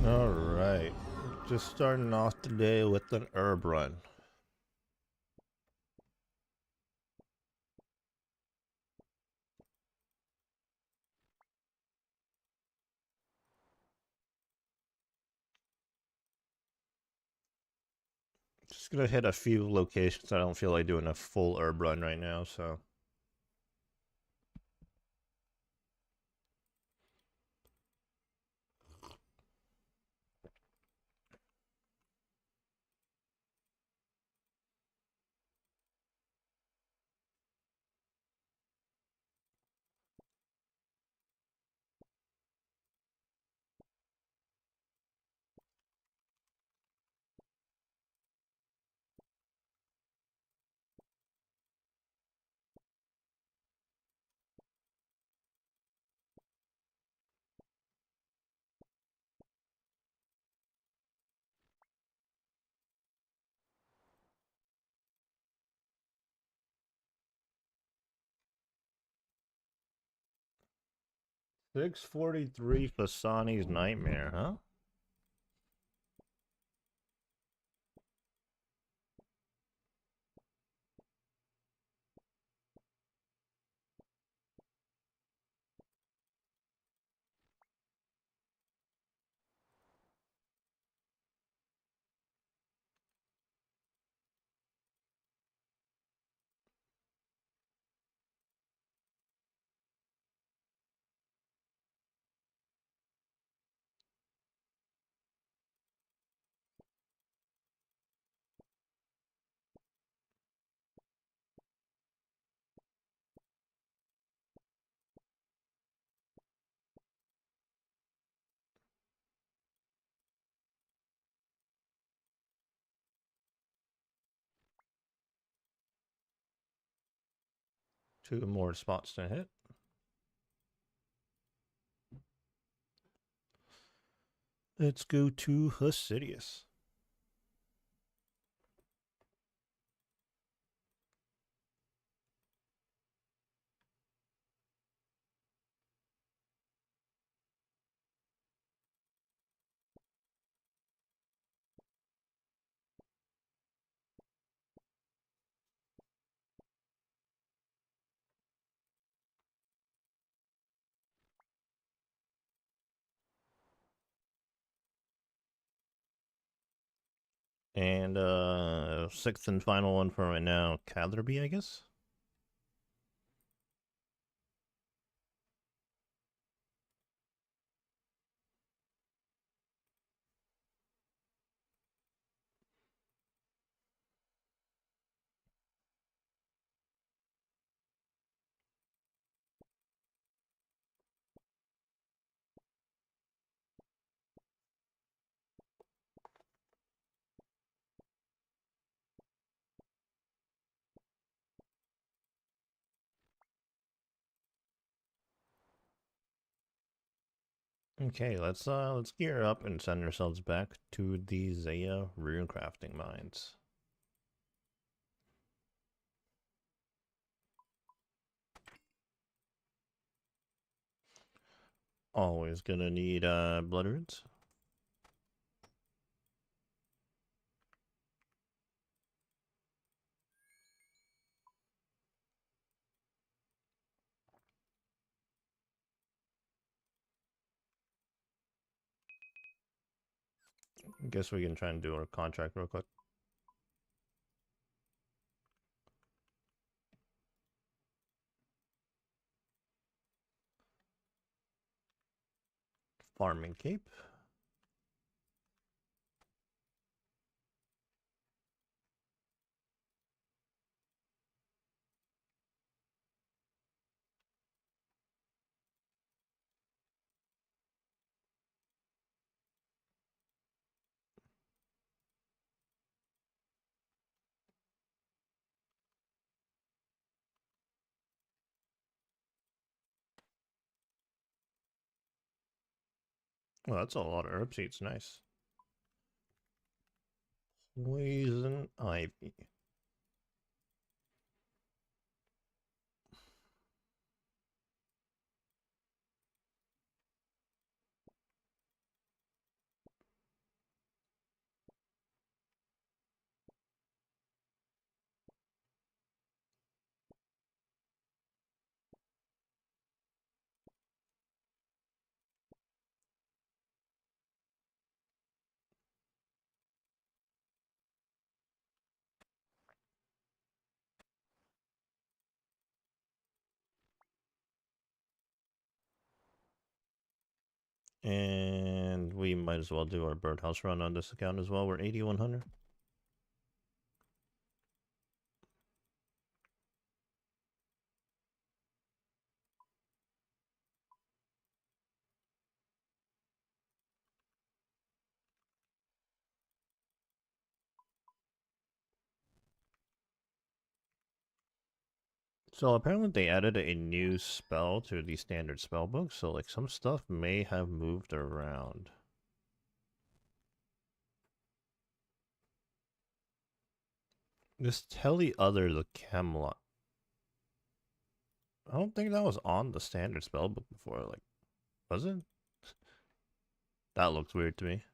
Alright, just starting off today with an herb run. Just gonna hit a few locations. I don't feel like doing a full herb run right now, so. $6.43 Fasani's Nightmare, huh? Two more spots to hit. Let's go to Hasidius. And sixth and final one for right now, Catherby, I guess. Okay, let's gear up and send ourselves back to the Zaya rune crafting mines. Always gonna need blood runes. Guess we can try and do our contract real quick. Farming Cape. Well, that's a lot of herb seeds. Nice. Poison ivy. And we might as well do our birdhouse run on this account as well. We're 8100. So apparently they added a new spell to the standard spell book, so like some stuff may have moved around. This Telly Other the Camelot. I don't think that was on the standard spell book before, like, was it? That looks weird to me.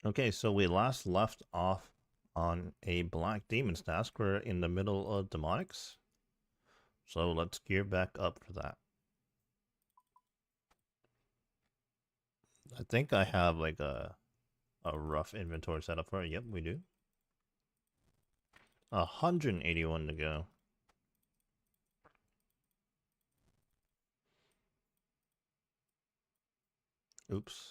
Okay, so we last left off on a Black Demon's task. We're in the middle of Demonics. So let's gear back up for that. I think I have like a rough inventory setup for it. Yep, we do. 181 to go. Oops.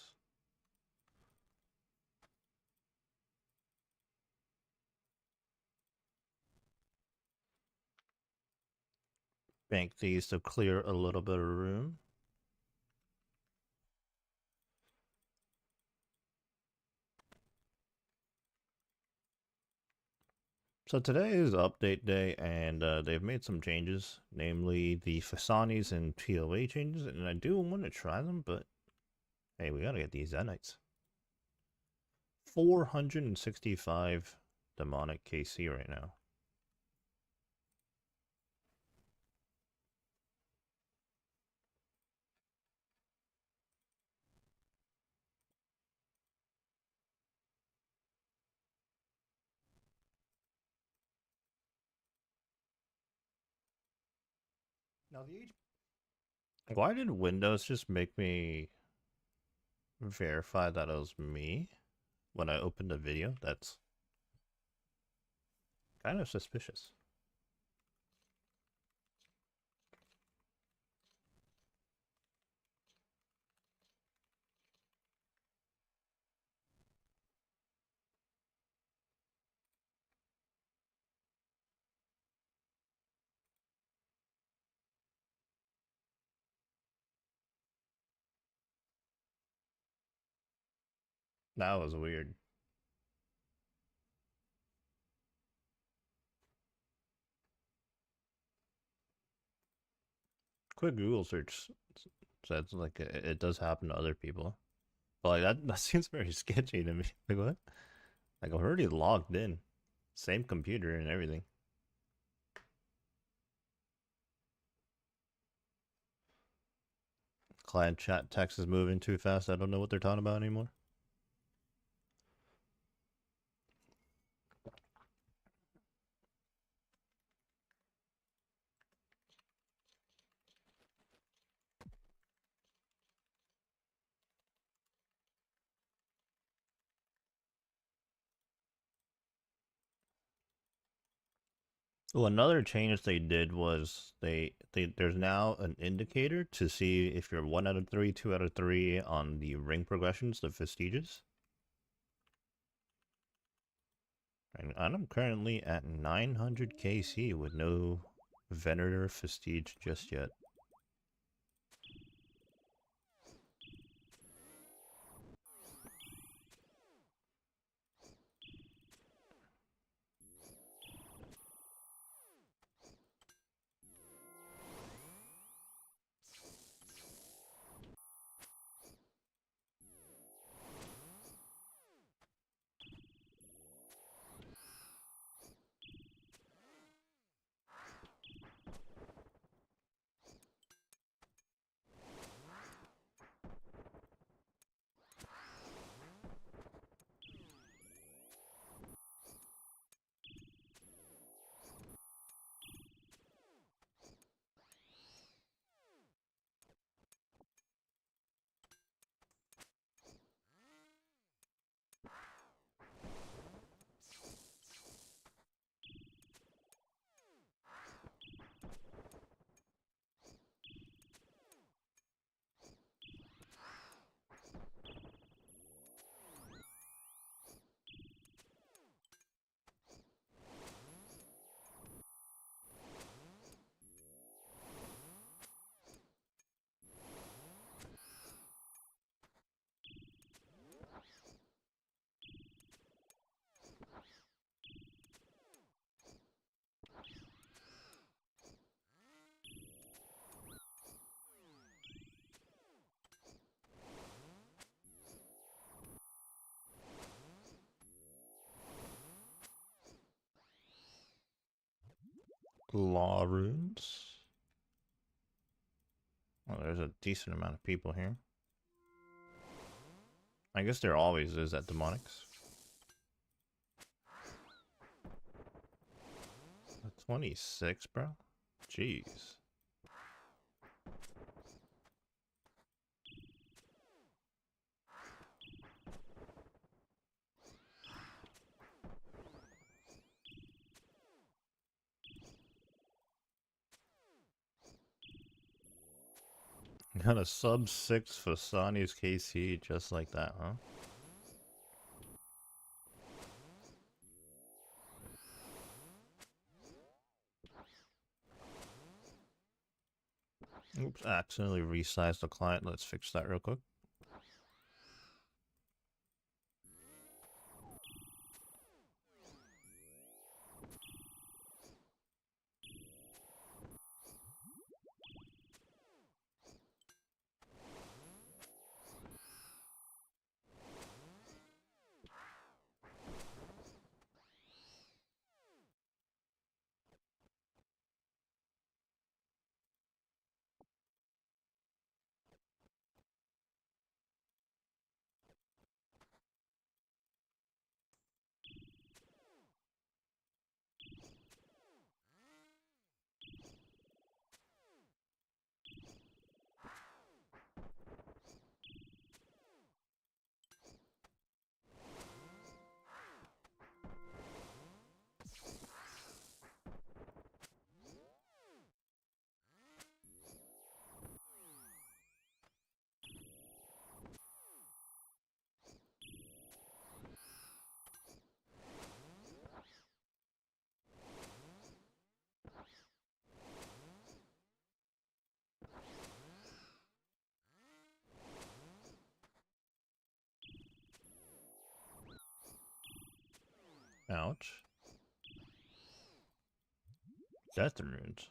Bank these to clear a little bit of room. So today is update day, and they've made some changes, namely the Fasanis and POA changes, and I do want to try them, but hey, we gotta get these Zenites. 465 demonic KC right now. Now why did Windows just make me verify that it was me when I opened the video? That's kind of suspicious. That was weird. Quick Google search says like it does happen to other people. But like that seems very sketchy to me. Like what? Like I'm already logged in. Same computer and everything. Client chat text is moving too fast. I don't know what they're talking about anymore. Well, another change they did was there's now an indicator to see if you're 1 out of 3, 2 out of 3 on the ring progressions, the vestiges. And I'm currently at 900 KC with no Venator Vestige just yet. Law runes. Well, there's a decent amount of people here. I guess there always is at Demonics. 26, bro? Jeez. Got a sub 6 Fasani's KC just like that, huh? Oops, accidentally resized the client. Let's fix that real quick. Ouch. Death runes.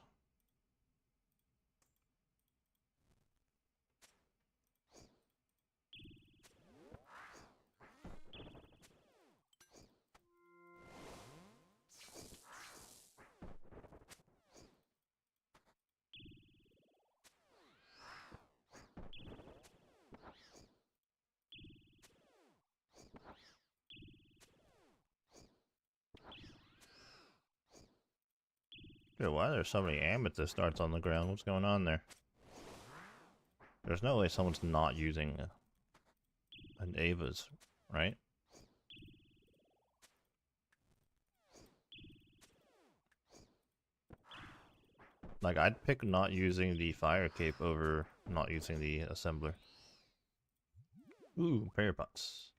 Dude, why are there so many amethyst darts on the ground? What's going on there? There's no way someone's not using an Ava's, right? Like, I'd pick not using the fire cape over not using the assembler. Ooh, prayer pots.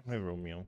Hey, Romeo.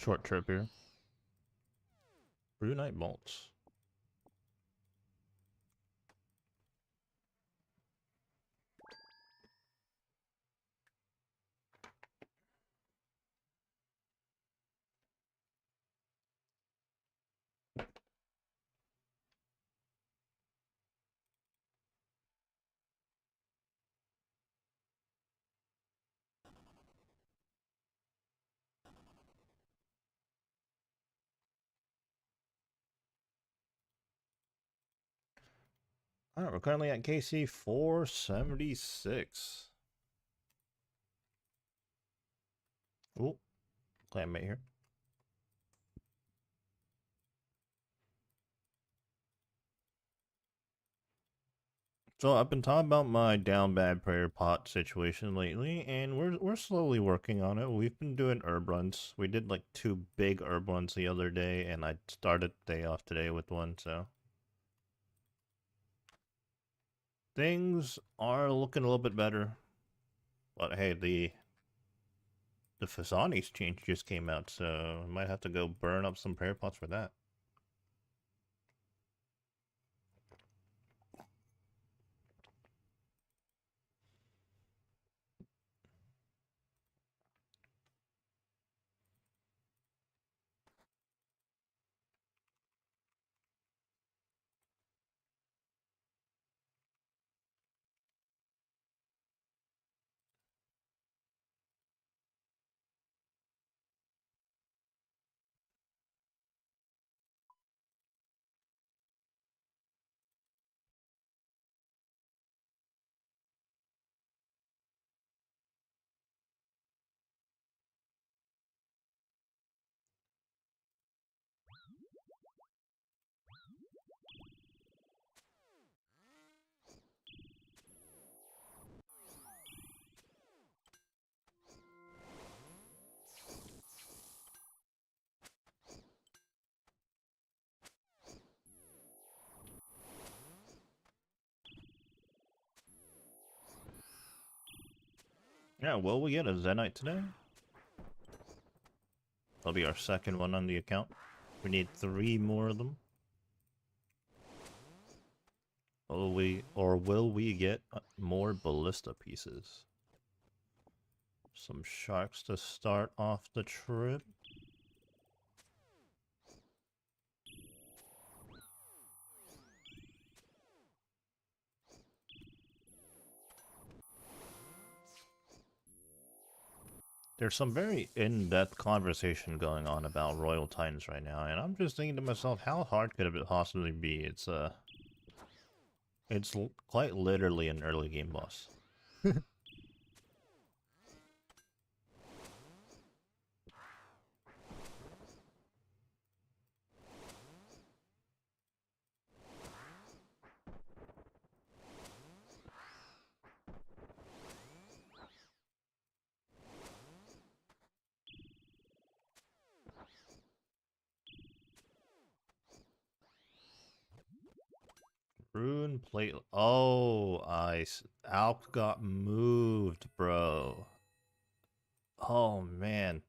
short trip here. Brew Night Malts. Alright, we're currently at KC 476. Oh, clanmate here. So I've been talking about my down bad prayer pot situation lately, and we're slowly working on it. We've been doing herb runs. We did like 2 big herb runs the other day, and I started the day off today with one, so things are looking a little bit better. But hey, the Fasani's change just came out, so I might have to go burn up some prayer pots for that. Yeah, will we get a Zenite today? That'll be our second one on the account. We need 3 more of them. Will we get more ballista pieces? Some sharks to start off the trip. There's some very in-depth conversation going on about Royal Titans right now, and I'm just thinking to myself, how hard could it possibly be? It's quite literally an early game boss. Rune plate. Oh, Alp got moved, bro. Oh man,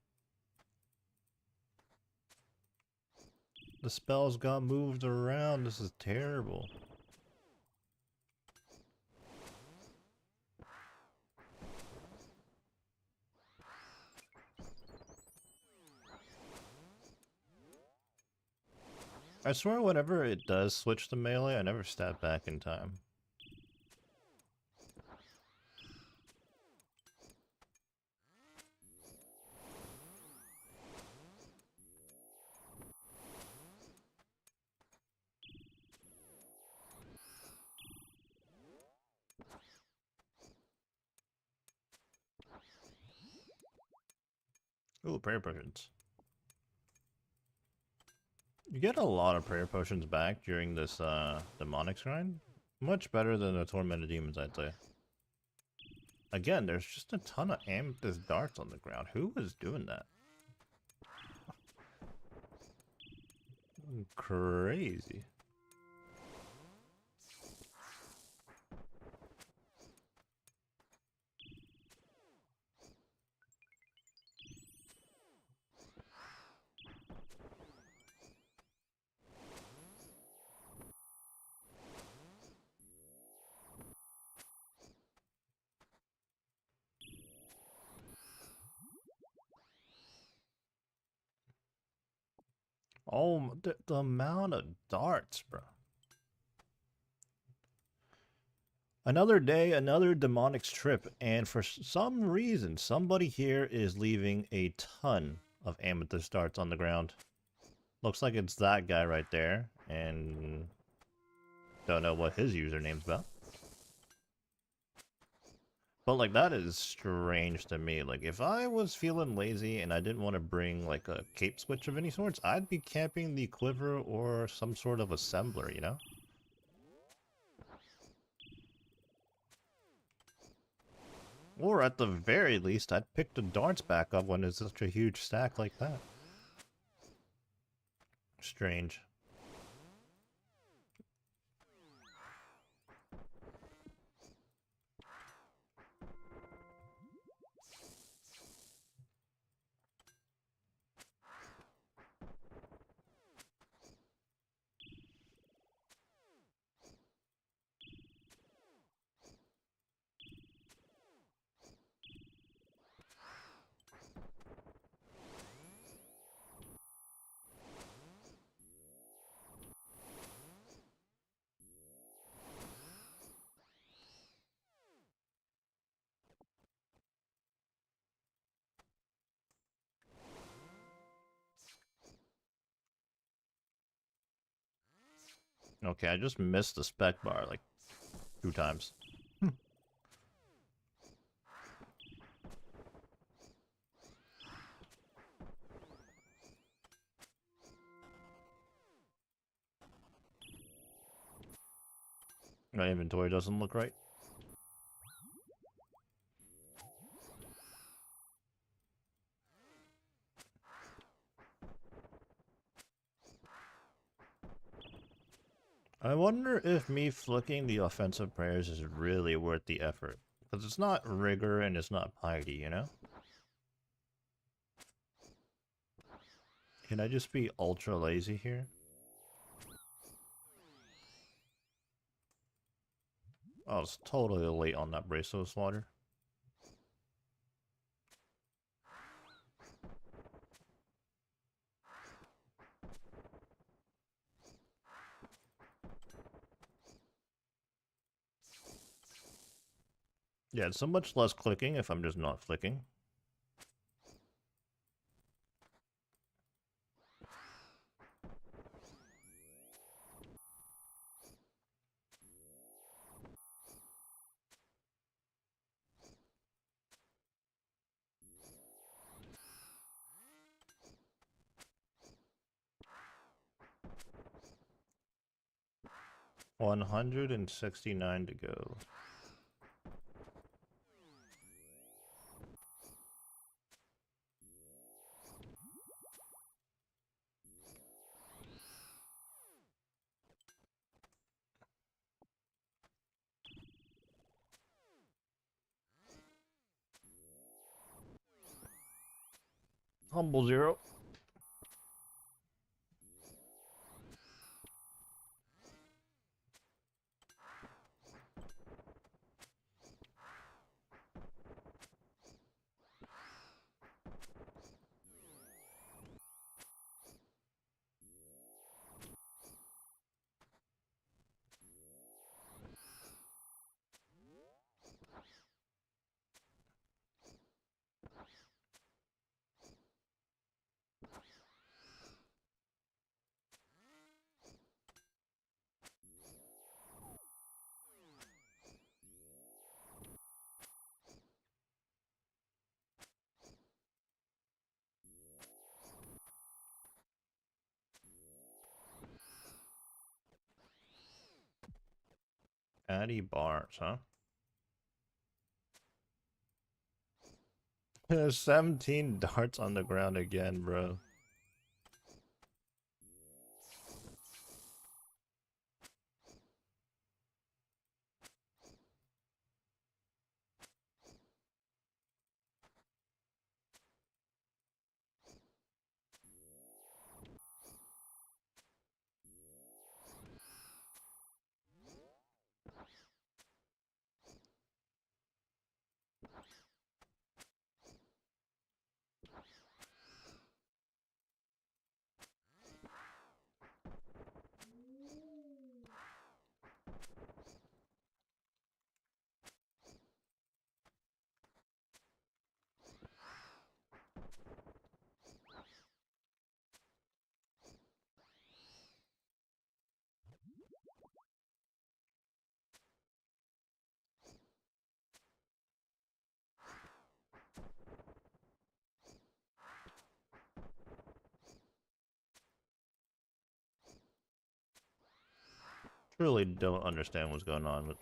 the spells got moved around. This is terrible. I swear whenever it does switch to melee, I never stab back in time. Ooh, prayer potions. You get a lot of prayer potions back during this demonics grind. Much better than the tormented demons, I'd say. Again, there's just a ton of amethyst darts on the ground. Who was doing that? Crazy. Oh, the amount of darts, bro. Another day, another demonics trip, and for some reason, somebody here is leaving a ton of amethyst darts on the ground. Looks like it's that guy right there, and don't know what his username's about. But, like, that is strange to me. Like, if I was feeling lazy and I didn't want to bring, like, a cape switch of any sorts, I'd be camping the quiver or some sort of assembler, you know? Or at the very least, I'd pick the darts back up when there's such a huge stack like that. Strange. Okay, I just missed the spec bar like 2 times. My inventory doesn't look right. I wonder if me flicking the offensive prayers is really worth the effort. Because it's not rigor and it's not piety, you know? Can I just be ultra lazy here? I was totally late on that bracelet slaughter. Yeah, it's so much less clicking if I'm just not flicking. $169 to go. Humble zero. Addy bars, huh? There's 17 darts on the ground again, bro. Really don't understand what's going on, but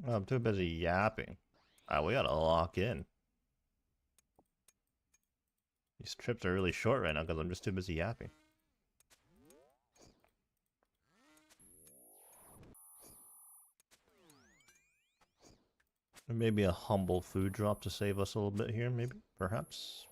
I'm too busy yapping. We gotta lock in. These trips are really short right now because I'm just too busy yapping. Maybe a humble food drop to save us a little bit here, maybe? Perhaps?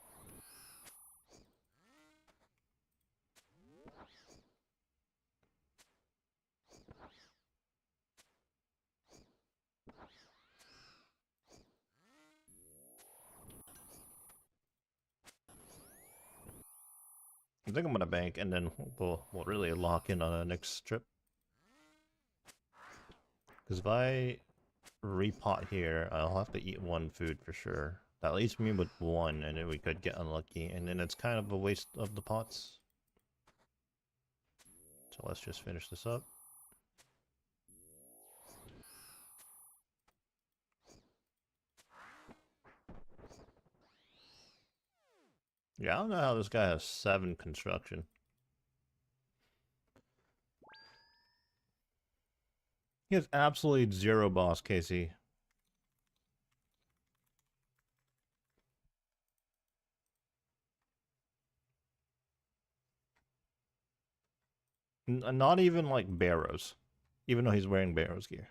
I think I'm gonna bank and then we'll really lock in on the next trip. Because if I repot here, I'll have to eat one food for sure. That leaves me with one, and then we could get unlucky, and then it's kind of a waste of the pots. So let's just finish this up. Yeah, I don't know how this guy has 7 construction. He has absolutely 0 boss, Casey. Not even like Barrows. Even though he's wearing Barrows gear.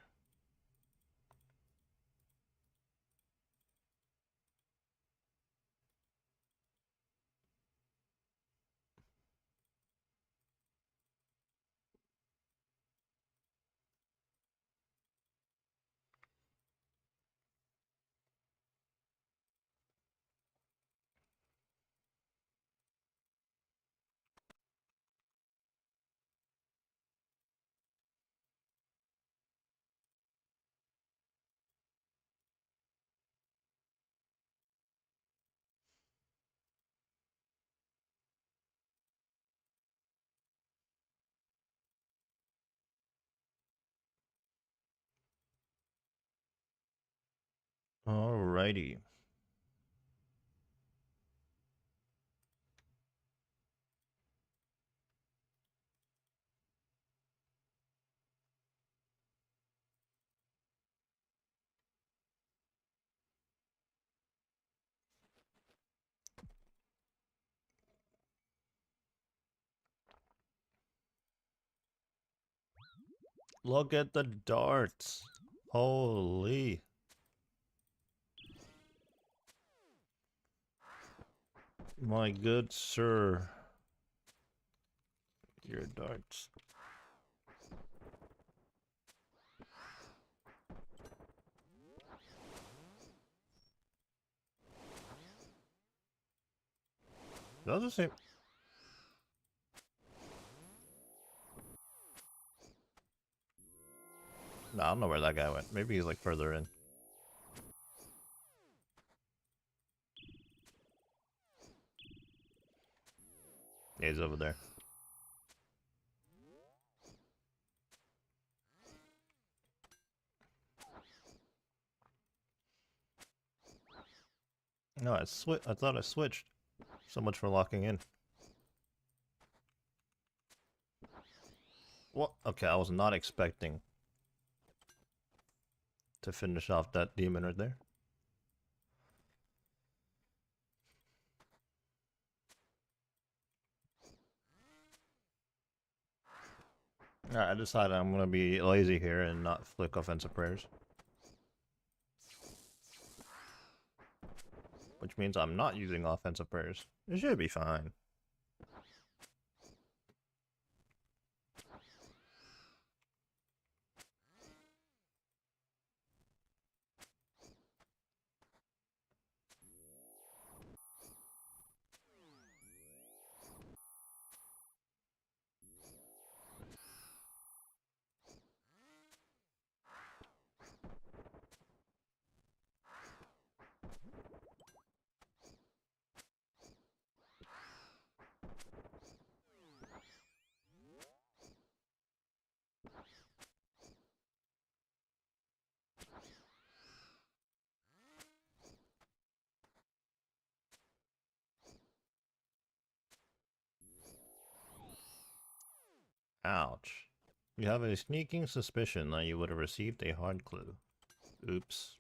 Alrighty. Look at the darts. Holy. My good sir. Your darts. Doesn't seem... No, I don't know where that guy went. Maybe he's like further in. Yeah, he's over there. No, I thought I switched. So much for locking in. What? Okay, I was not expecting to finish off that demon right there. Alright, I decided I'm gonna be lazy here and not flick offensive prayers. Which means I'm not using offensive prayers. It should be fine. Ouch. You have a sneaking suspicion that you would have received a hard clue. Oops.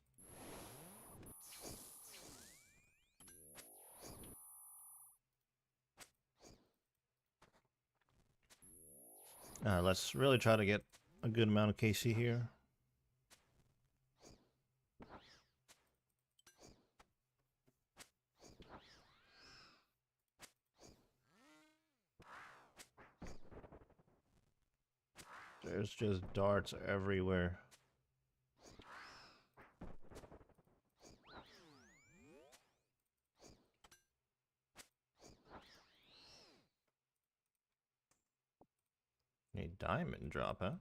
Let's really try to get a good amount of KC here. There's just darts everywhere. A diamond drop, huh?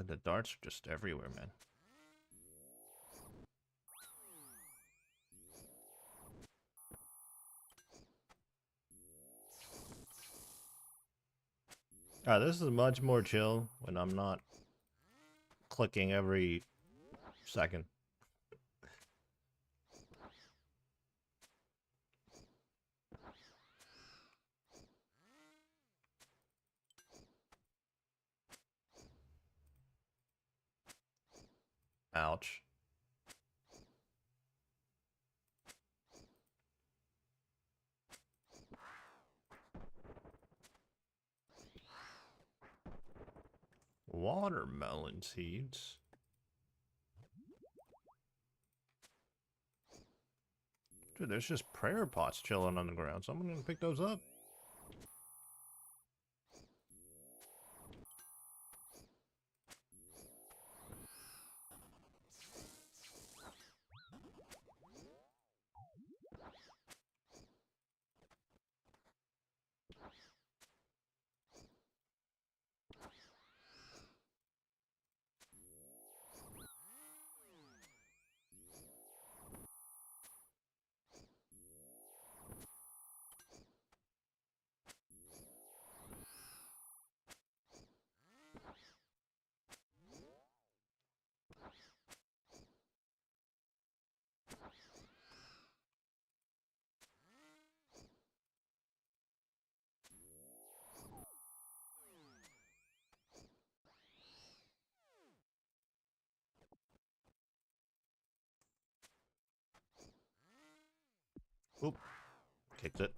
The darts are just everywhere, man. This is much more chill when I'm not clicking every second. Ouch. Watermelon seeds. Dude, there's just prayer pots chilling on the ground. Someone gonna pick those up? Oop. Kicked it.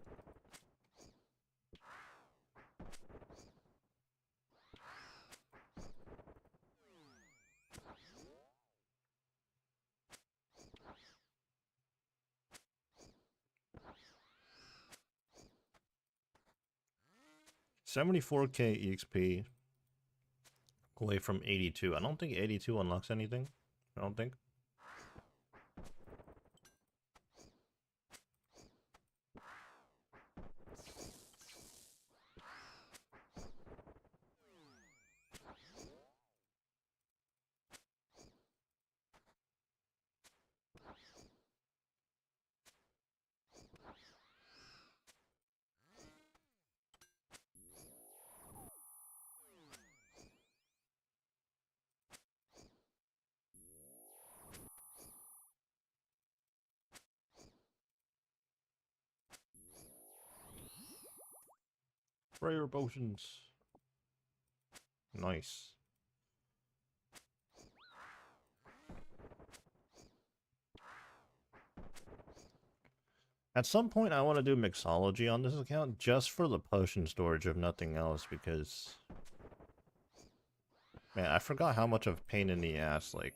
$74k EXP away from 82. I don't think 82 unlocks anything. I don't think. Prayer potions. Nice. At some point, I want to do mixology on this account just for the potion storage, if nothing else, because Man, I forgot how much of a pain in the ass, like,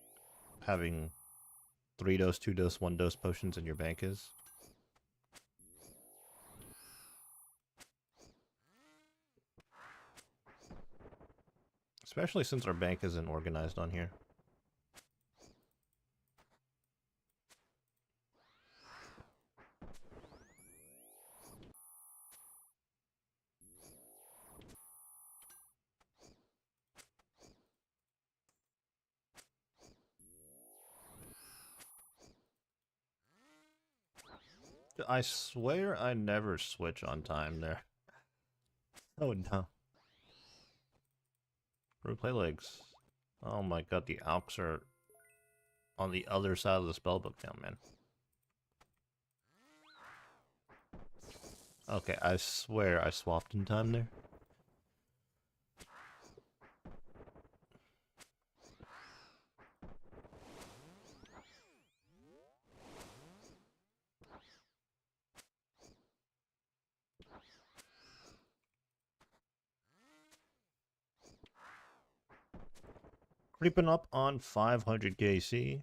having 3 dose, 2 dose, 1 dose potions in your bank is. Especially since our bank isn't organized on here. I swear I never switch on time there. Oh no. Replay legs. Oh my god, the alks are on the other side of the spellbook now, man. Okay, I swear I swapped in time there. Creeping up on 500 KC.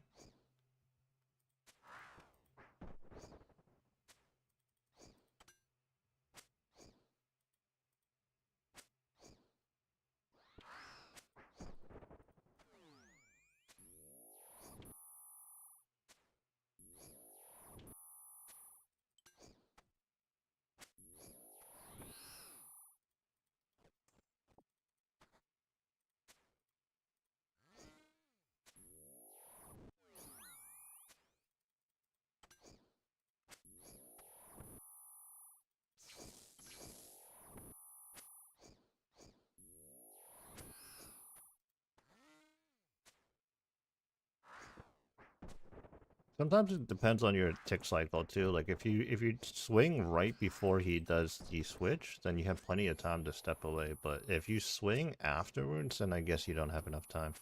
Sometimes it depends on your tick cycle too. Like if you swing right before he does the switch, then you have plenty of time to step away. But if you swing afterwards, then I guess you don't have enough time.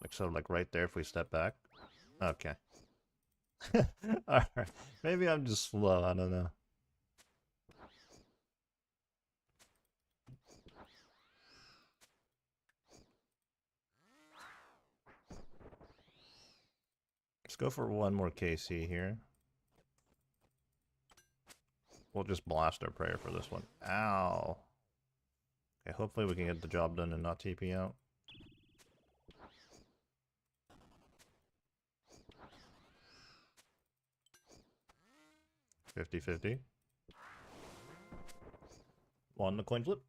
Like so, like right there, if we step back. Okay. Alright. Maybe I'm just slow, I don't know. Let's go for one more KC here. We'll just blast our prayer for this one. Ow. Okay, hopefully we can get the job done and not TP out. 50-50. On the coin flip.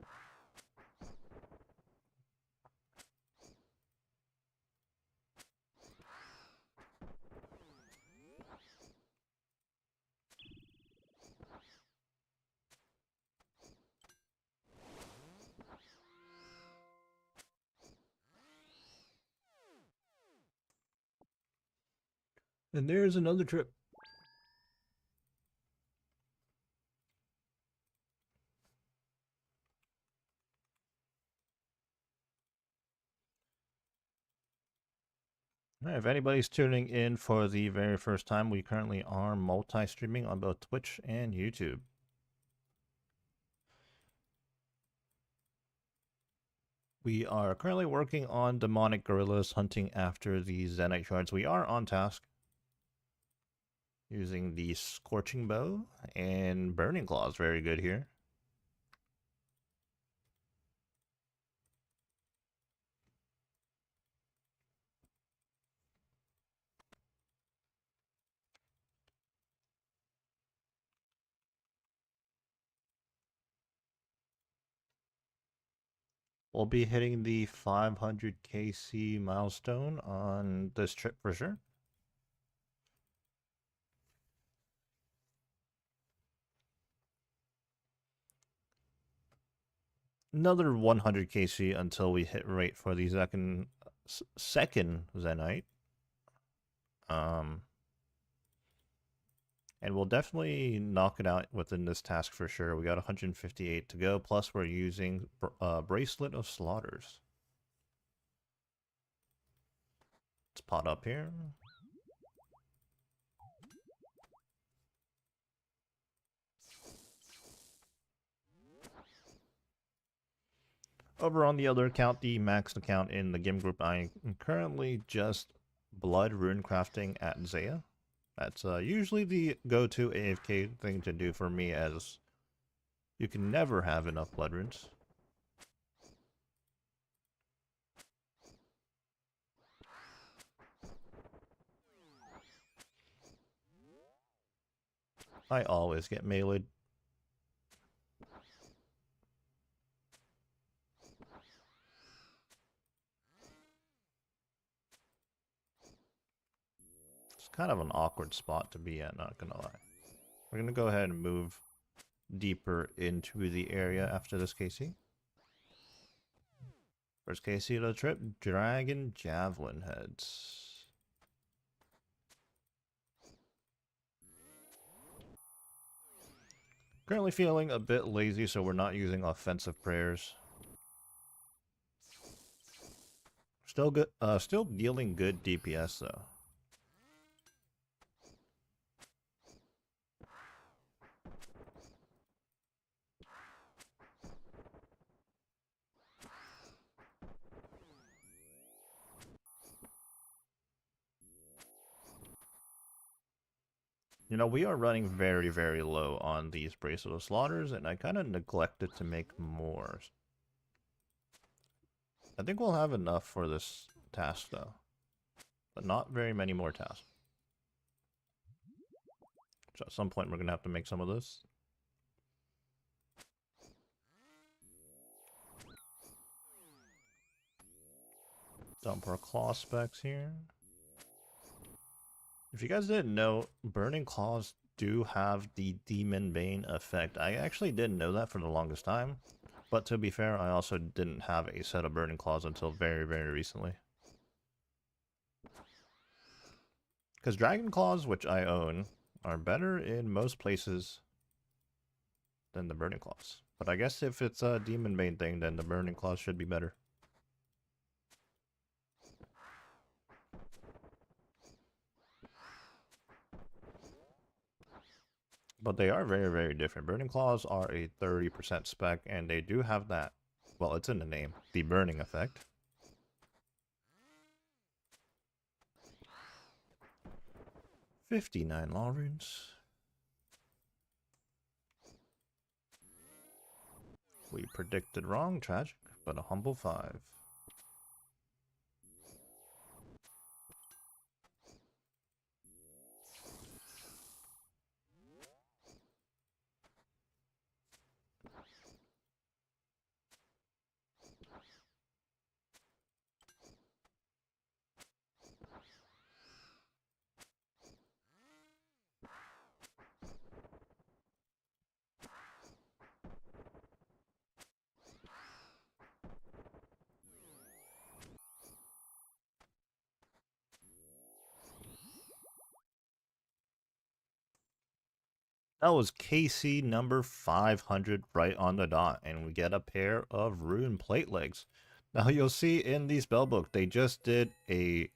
And there's another trip. All right, if anybody's tuning in for the very first time, we currently are multi-streaming on both Twitch and YouTube. We are currently working on demonic gorillas hunting after the Zenite shards. We are on task using the scorching bow and burning claws. Very good here. We'll be hitting the 500 KC milestone on this trip for sure. Another 100 KC until we hit rate for the second Zenite. And we'll definitely knock it out within this task for sure. We got 158 to go, plus we're using Bracelet of Slaughters. Let's pot up here. Over on the other account, the maxed account in the GIM group, I am currently just blood rune crafting at Zaya. That's usually the go-to AFK thing to do for me, as you can never have enough blood runes. I always get meleeed. It's kind of an awkward spot to be at, not gonna lie. We're gonna go ahead and move deeper into the area after this, KC. First KC of the trip, Dragon Javelin Heads. Currently feeling a bit lazy, so we're not using offensive prayers. Still good, still dealing good DPS though. You know, we are running very, very low on these Bracelet of Slaughters, and I kind of neglected to make more. I think we'll have enough for this task, though. But not very many more tasks. So at some point, we're going to have to make some of this. Dump our claw specs here. If you guys didn't know, Burning Claws do have the Demon Bane effect. I actually didn't know that for the longest time. But to be fair, I also didn't have a set of Burning Claws until very, very recently. Because Dragon Claws, which I own, are better in most places than the Burning Claws. But I guess if it's a Demon Bane thing, then the Burning Claws should be better. But they are very, very different. Burning Claws are a 30% spec, and they do have that, well, it's in the name, the burning effect. $59 law runes. We predicted wrong, tragic, but a humble 5. That was KC number 500 right on the dot, and we get a pair of rune plate legs. Now you'll see in the spellbook, they just did a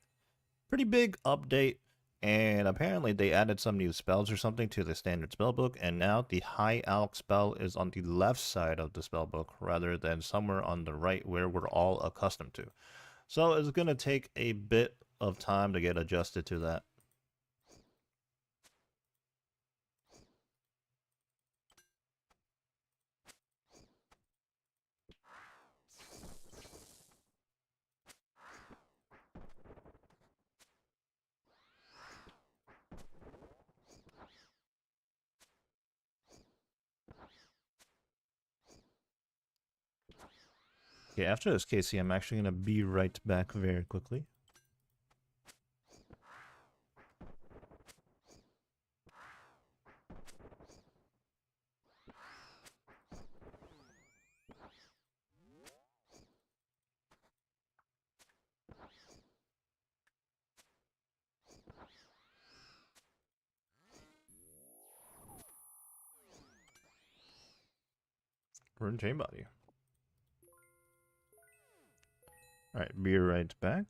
pretty big update, and apparently they added some new spells or something to the standard spellbook, and now the High Alch spell is on the left side of the spellbook rather than somewhere on the right where we're all accustomed to. So it's going to take a bit of time to get adjusted to that. Okay, after this, Casey, I'm actually going to be right back very quickly. Rune Chain Body. Alright, be right back.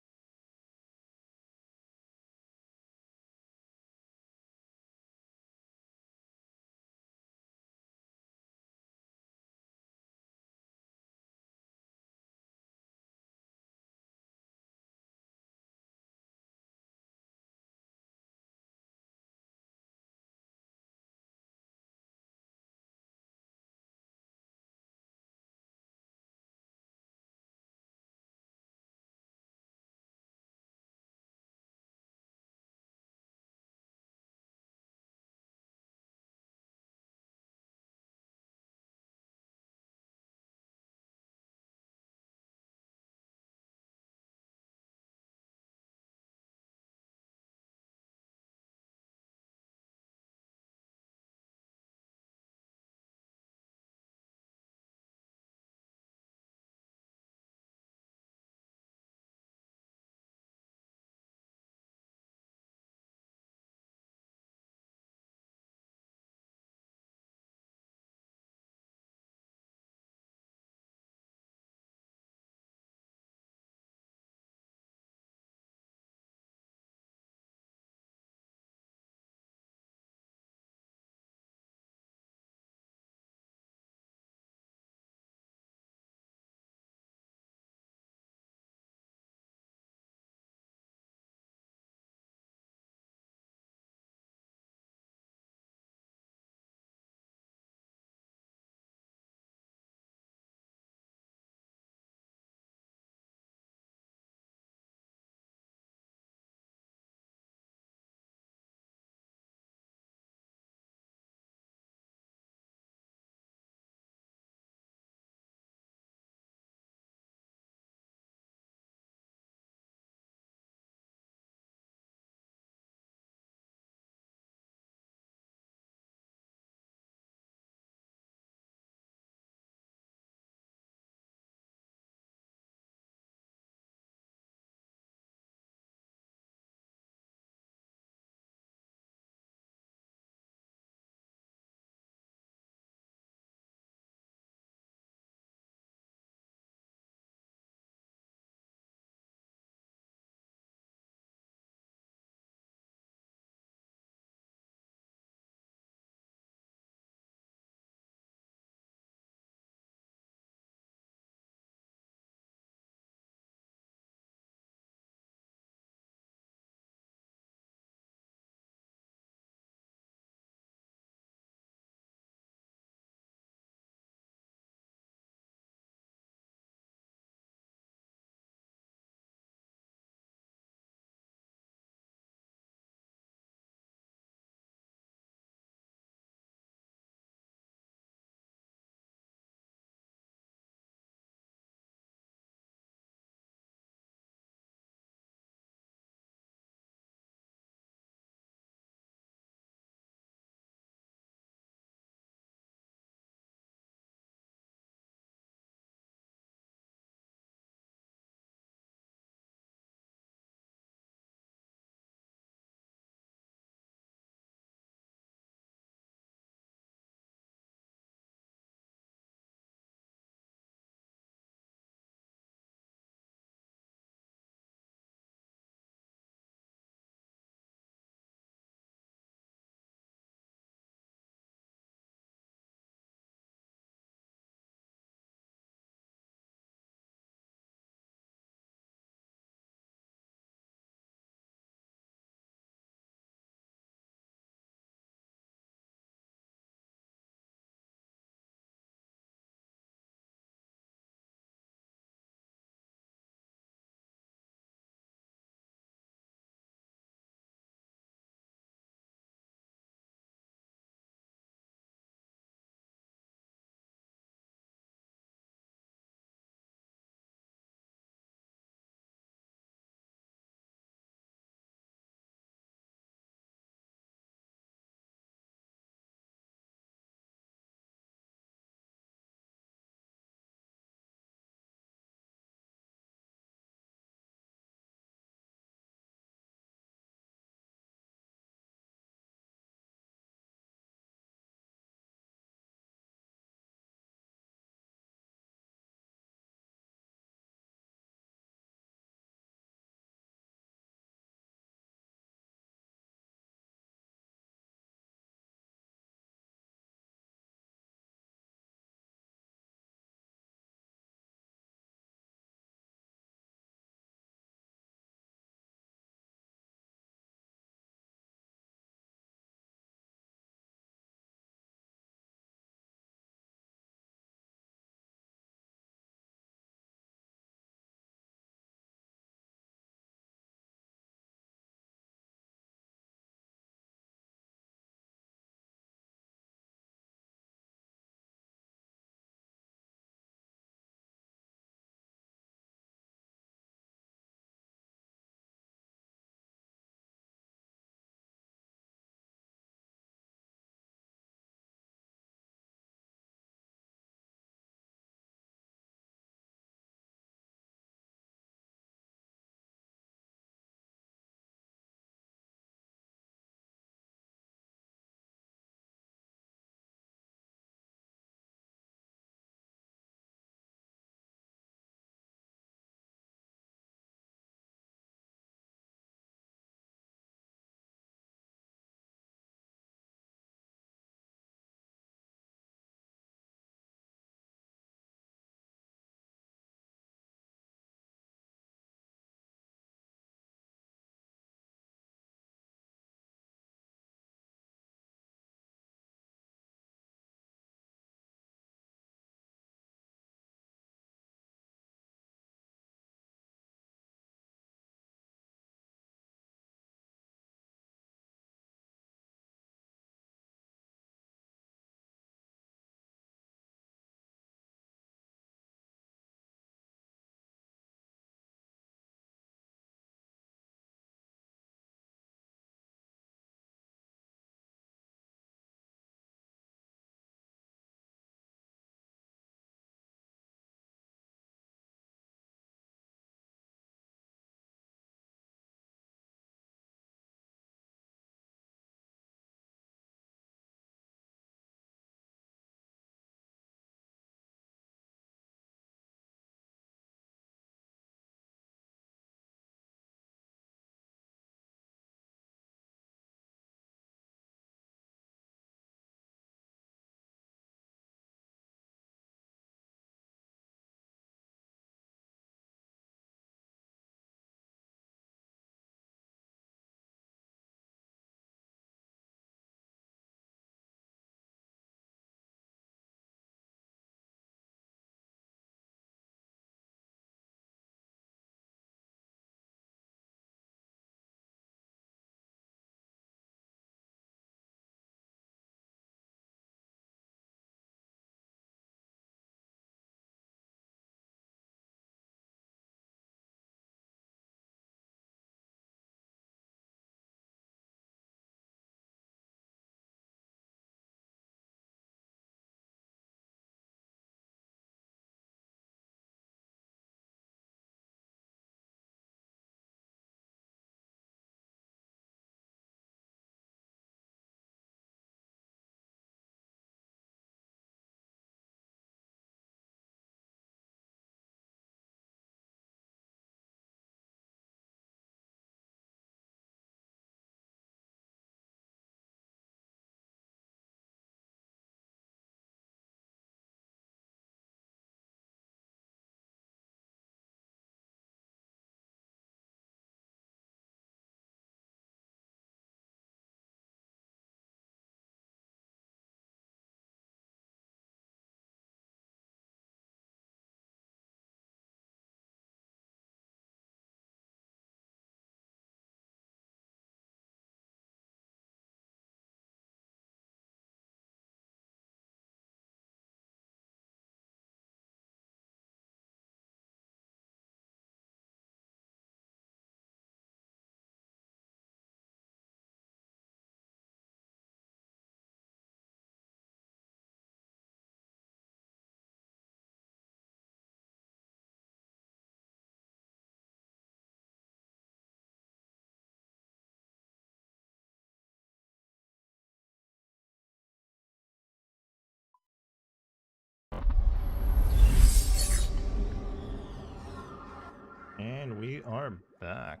And we are back.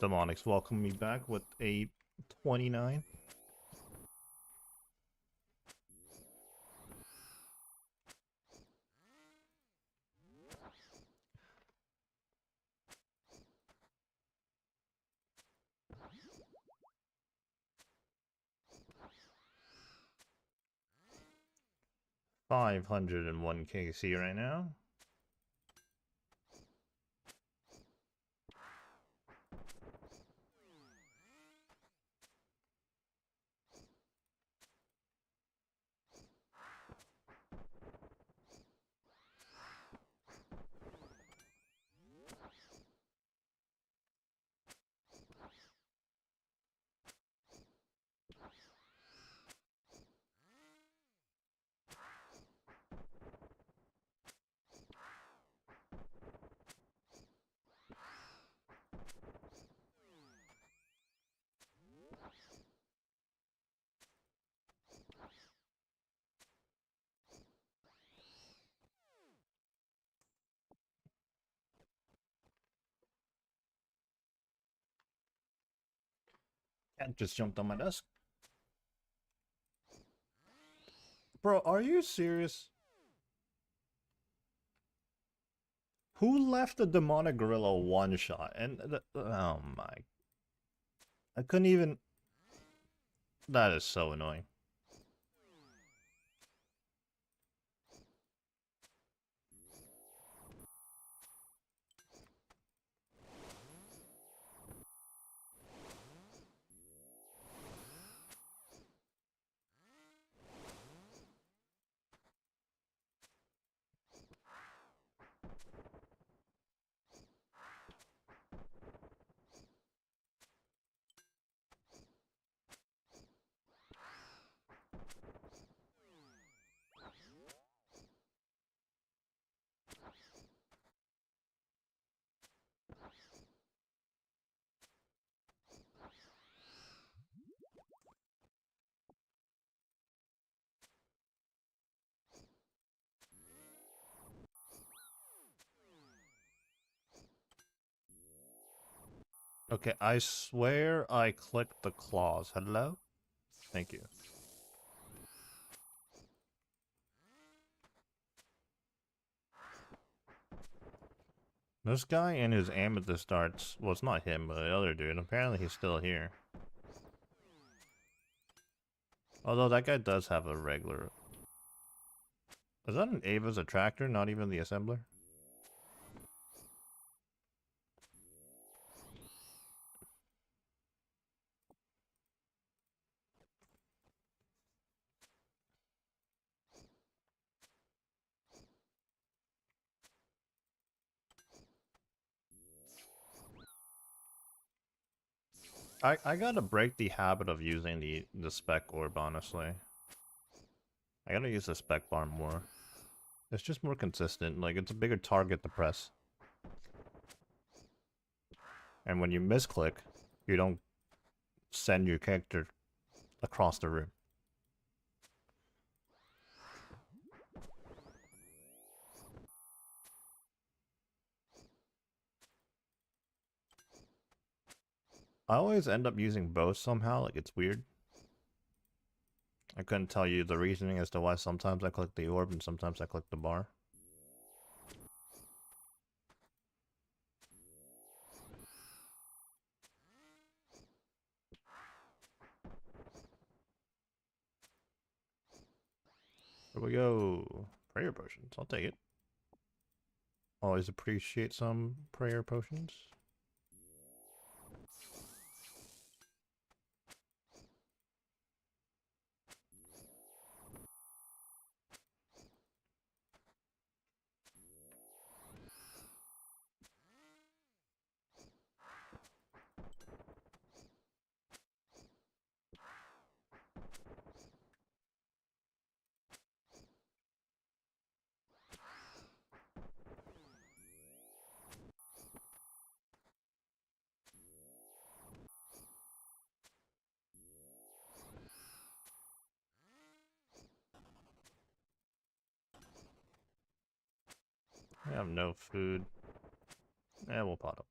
Demonics welcome me back with a 29. $501 KC right now. Cat just jumped on my desk. Bro, are you serious? Who left the demonic gorilla one shot? And oh my, I couldn't even. That is so annoying. Okay, I swear I clicked the claws. Hello? Thank you. This guy and his amethyst darts. Well, it's not him, but the other dude. Apparently he's still here. Although that guy does have a regular. Is that an Ava's attractor, not even the assembler? I gotta break the habit of using the spec orb, honestly. I gotta use the spec bar more. It's just more consistent, like it's a bigger target to press. And when you misclick, you don't send your character across the room. I always end up using both somehow, like it's weird. I couldn't tell you the reasoning as to why sometimes I click the orb and sometimes I click the bar. Here we go. Prayer potions. I'll take it. Always appreciate some prayer potions. have no food. Yeah, we'll pot up.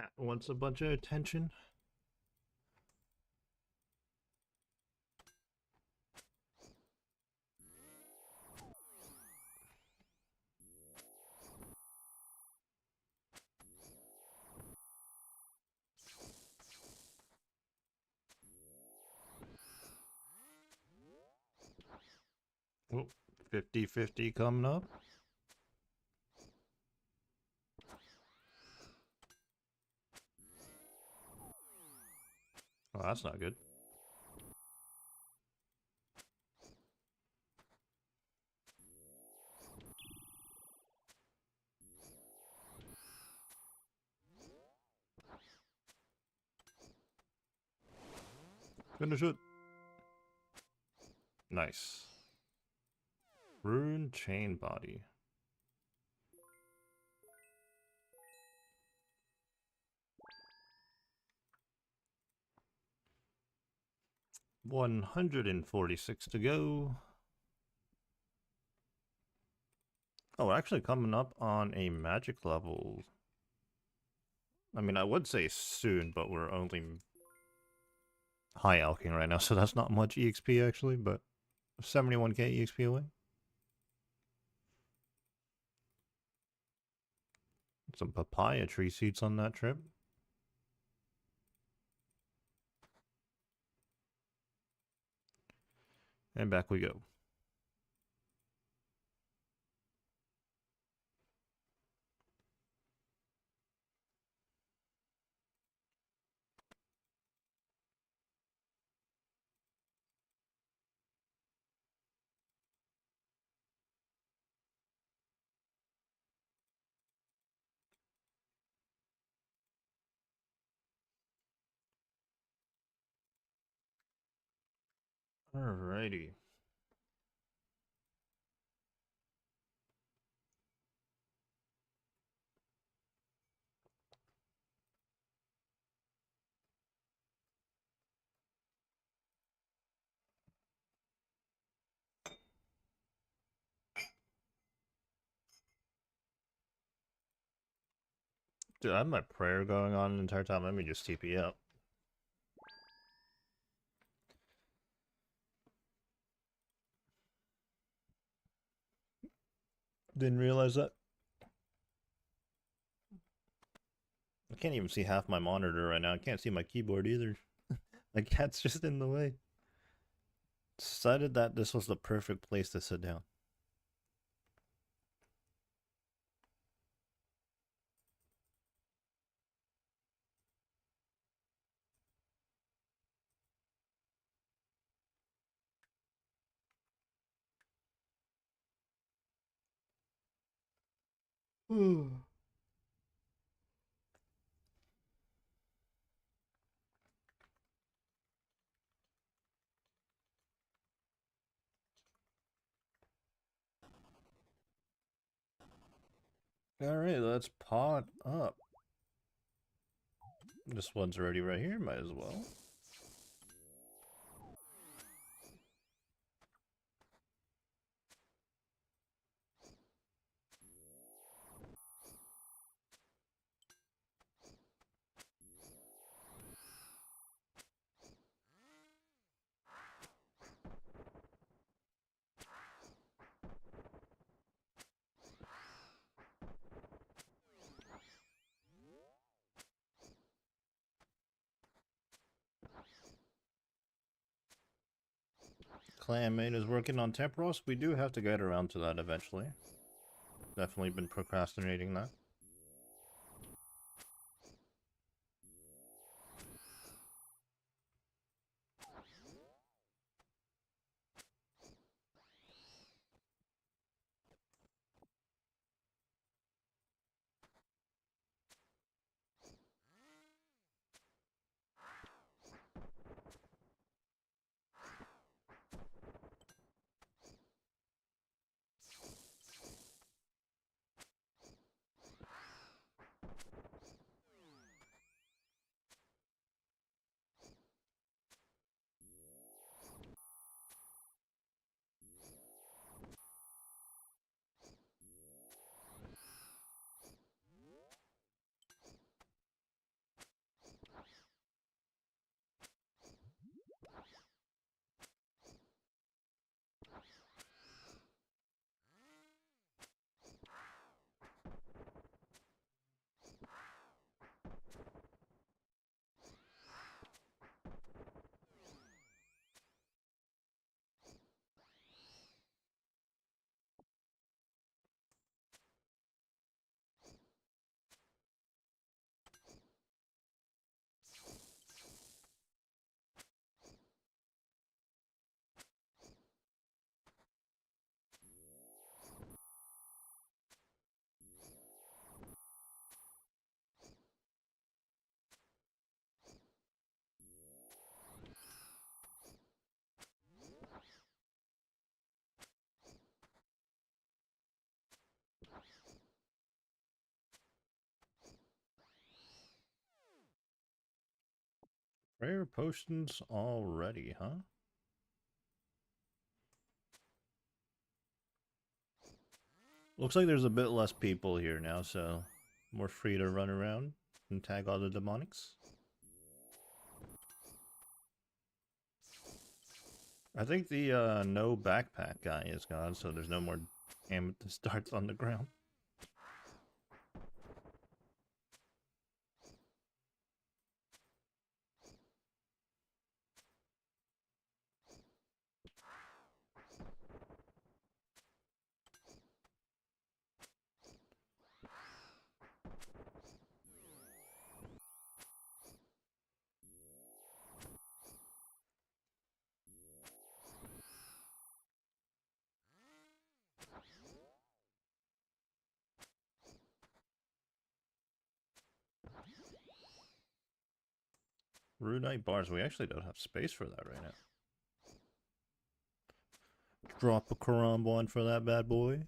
Cat wants a bunch of attention. Oh, 50-50 coming up. Oh, that's not good. Finish it. Nice. Rune chain body. $146 to go. Oh, we're actually coming up on a magic level. I mean, I would say soon, but we're only high alking right now, so that's not much EXP actually, but 71k EXP away. Some papaya tree seeds on that trip. And back we go. Alrighty. Dude, I have my prayer going on the entire time. Let me just TP up. Didn't realize that. I can't even see half my monitor right now. I can't see my keyboard either. My cat's just in the way. Decided that this was the perfect place to sit down. Alright, let's pot up. This one's already right here, might as well. Clanmate is working on Tempros. We do have to get around to that eventually. Definitely been procrastinating that. Prayer potions already, huh? Looks like there's a bit less people here now, so more free to run around and tag all the demonics. I think the no backpack guy is gone, so there's no more amethyst darts on the ground. Rudite bars, we actually don't have space for that right now. Drop a karambon on for that bad boy.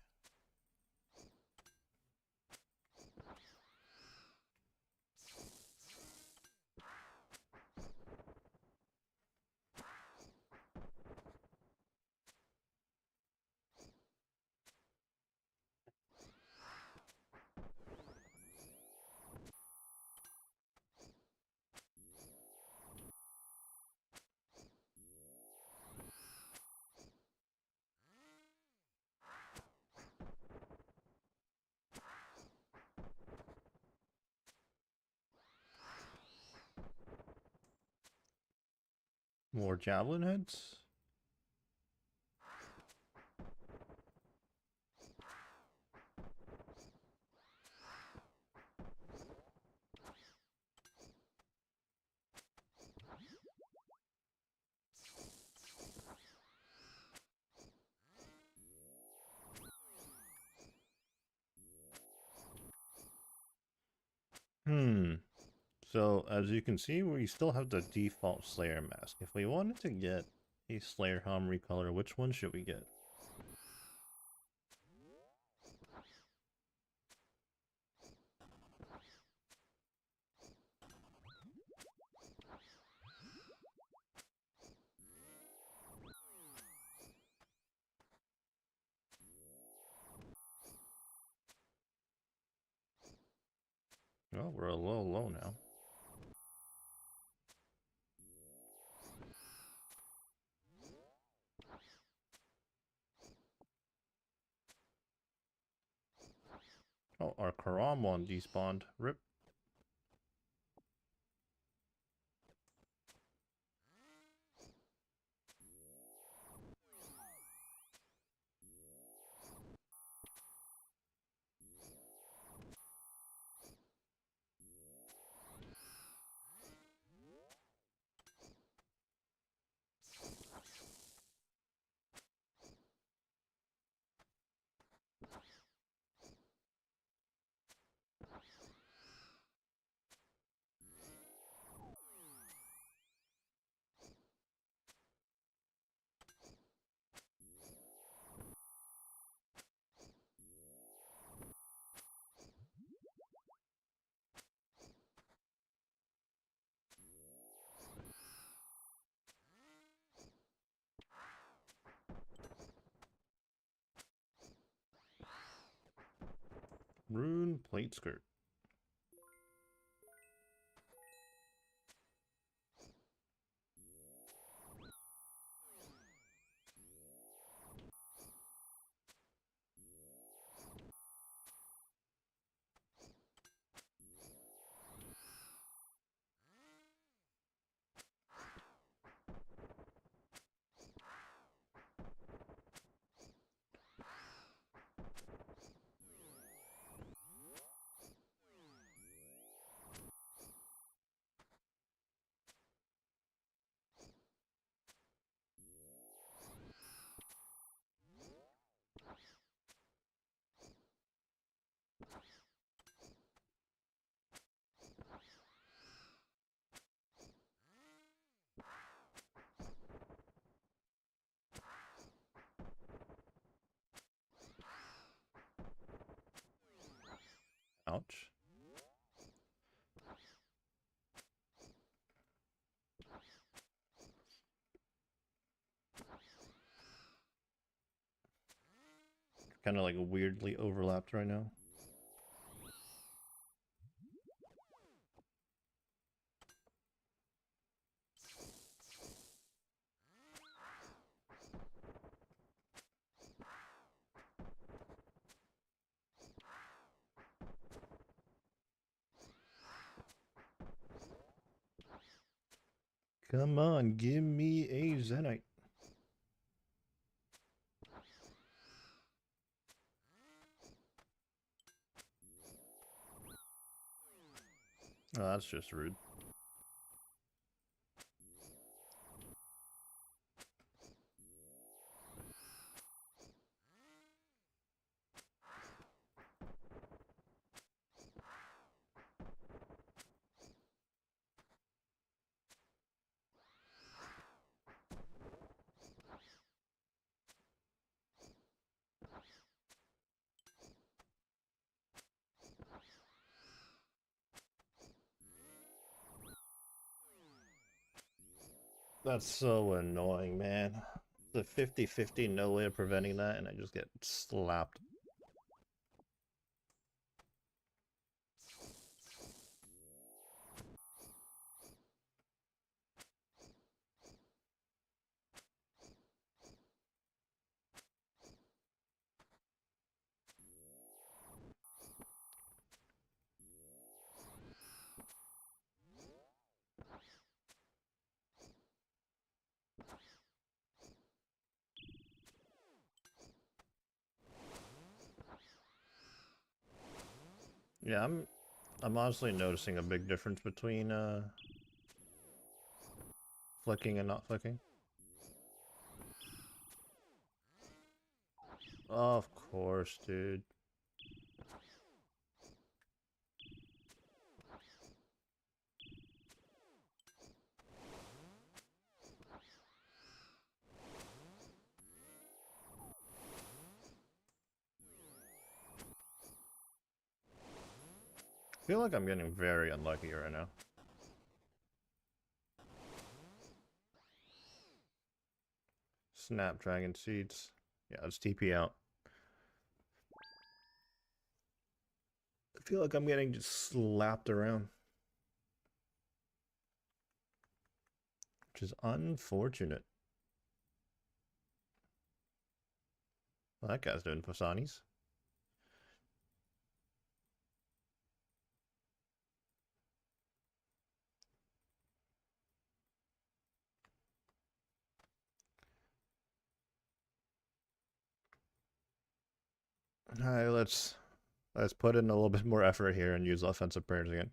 More javelin heads? So, as you can see, we still have the default Slayer mask. If we wanted to get a Slayer helm recolor, which one should we get? Oh, we're a little low now. Oh, our Karam one despawned. Rip. Rune plate skirt. Ouch. Kind of like weirdly overlapped right now. Come on, give me a Zenite. Oh, that's just rude. That's so annoying, man. The 50-50, no way of preventing that, and I just get slapped. Yeah, I'm honestly noticing a big difference between flicking and not flicking. Of course, dude. I feel like I'm getting very unlucky right now. Snapdragon seeds. Yeah, let's TP out. feel like I'm getting just slapped around, which is unfortunate. Well, that guy's doing Pasanis. All right, let's put in a little bit more effort here and use offensive prayers again.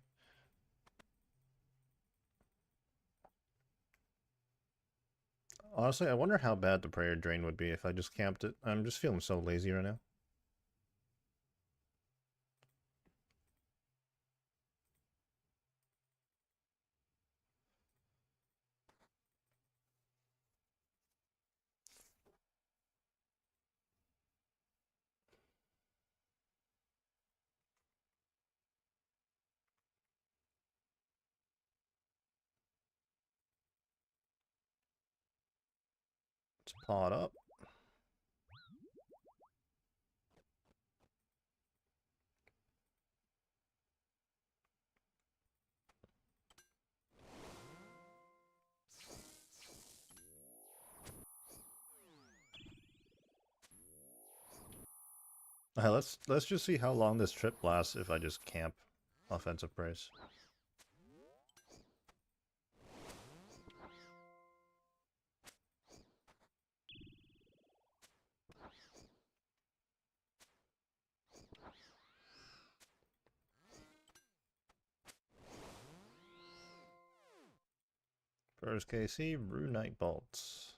Honestly, I wonder how bad the prayer drain would be if I just camped it. I'm just feeling so lazy right now. Let's paw it up. Alright, let's just see how long this trip lasts if I just camp offensive praise. First KC, Rune Knight Bolts.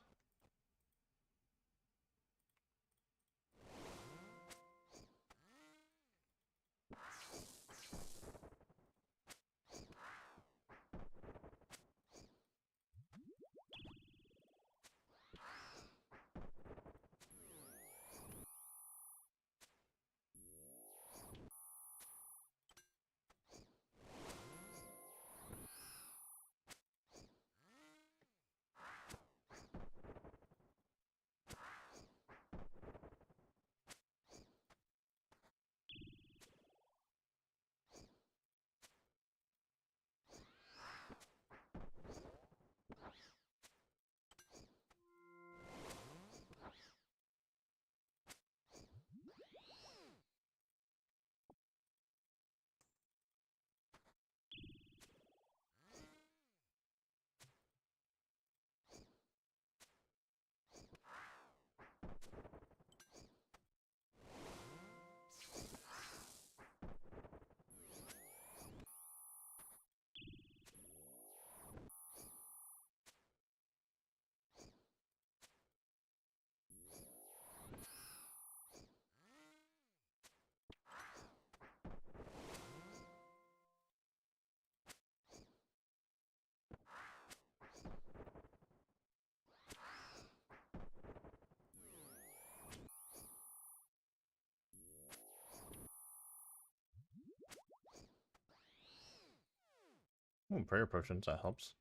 Oh, prayer potions, that helps.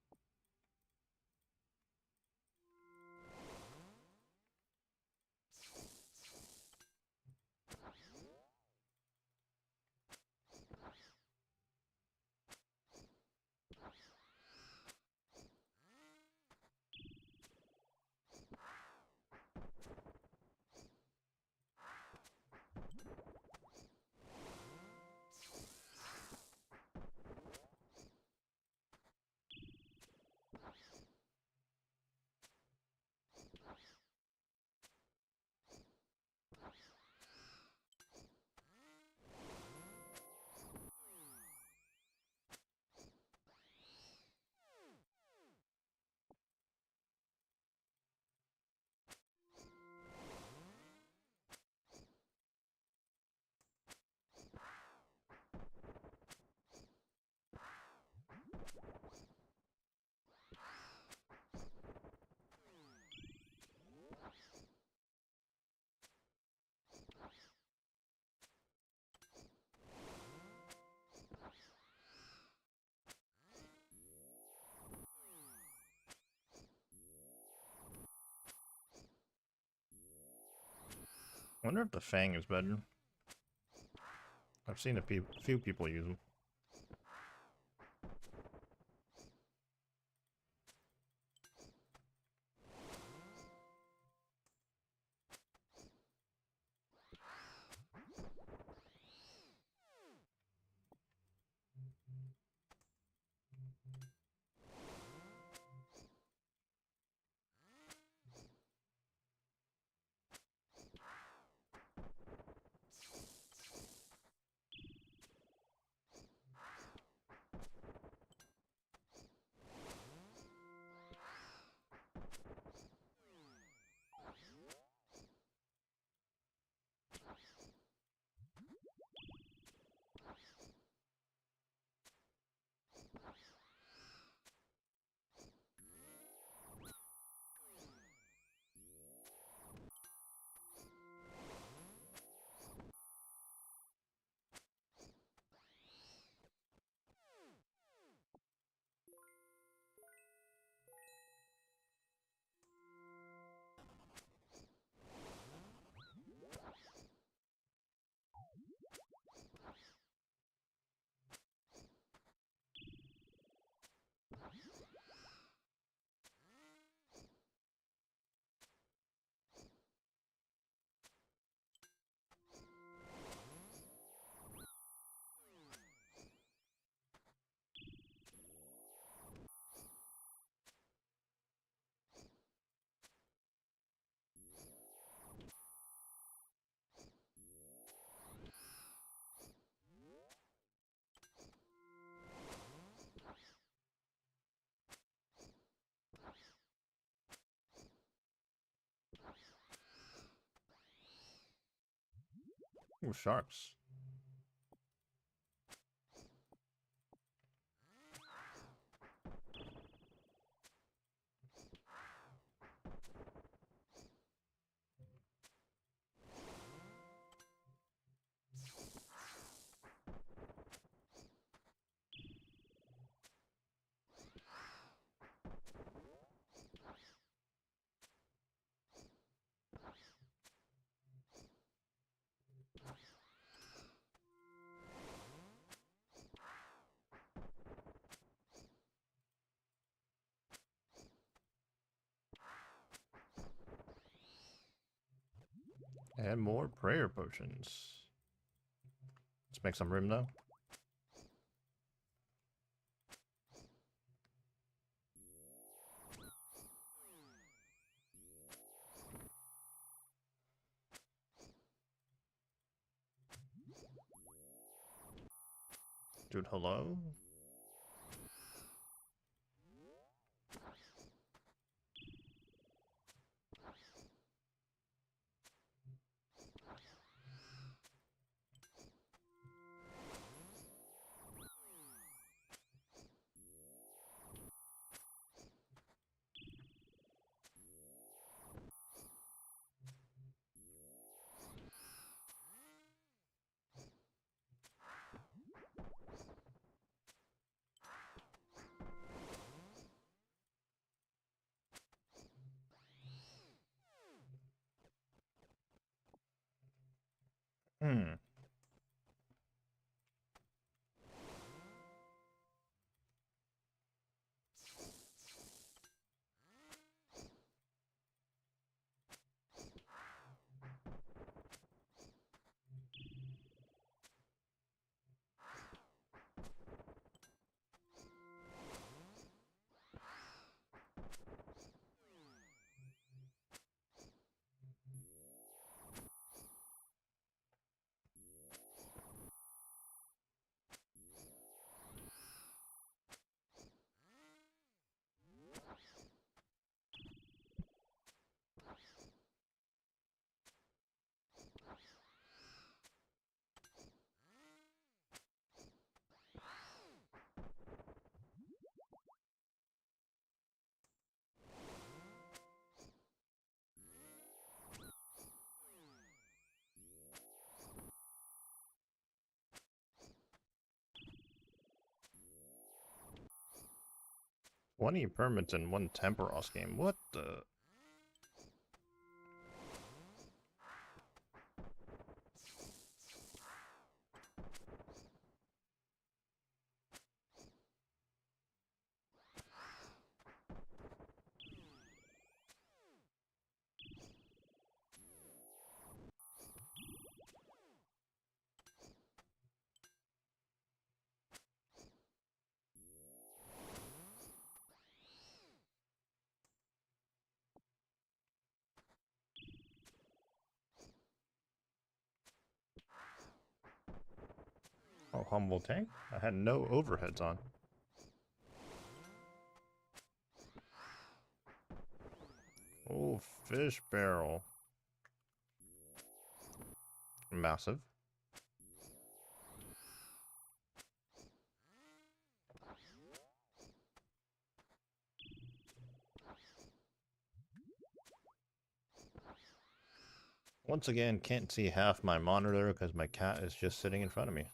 I wonder if the Fang is better. I've seen a few people use them. Ooh, sharks. And more prayer potions. Let's make some room though. Dude, hello? Hmm. Twenty permits in one Temporos game. What the? Oh, humble tank. I had no overheads on. Oh, fish barrel. Massive. Once again, can't see half my monitor because my cat is just sitting in front of me.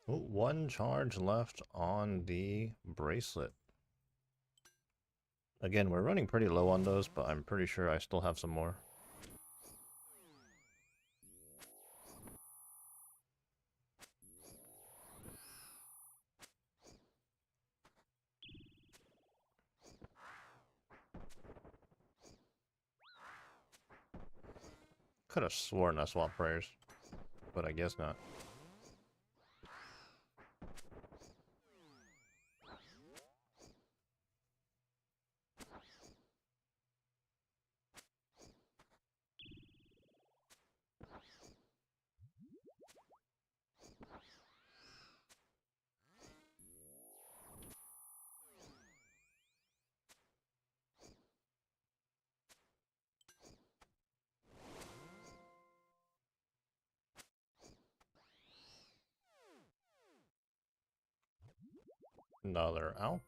Oh, one charge left on the bracelet. Again, we're running pretty low on those, but I'm pretty sure I still have some more. Could have sworn I swapped prayers, but I guess not. Another elk.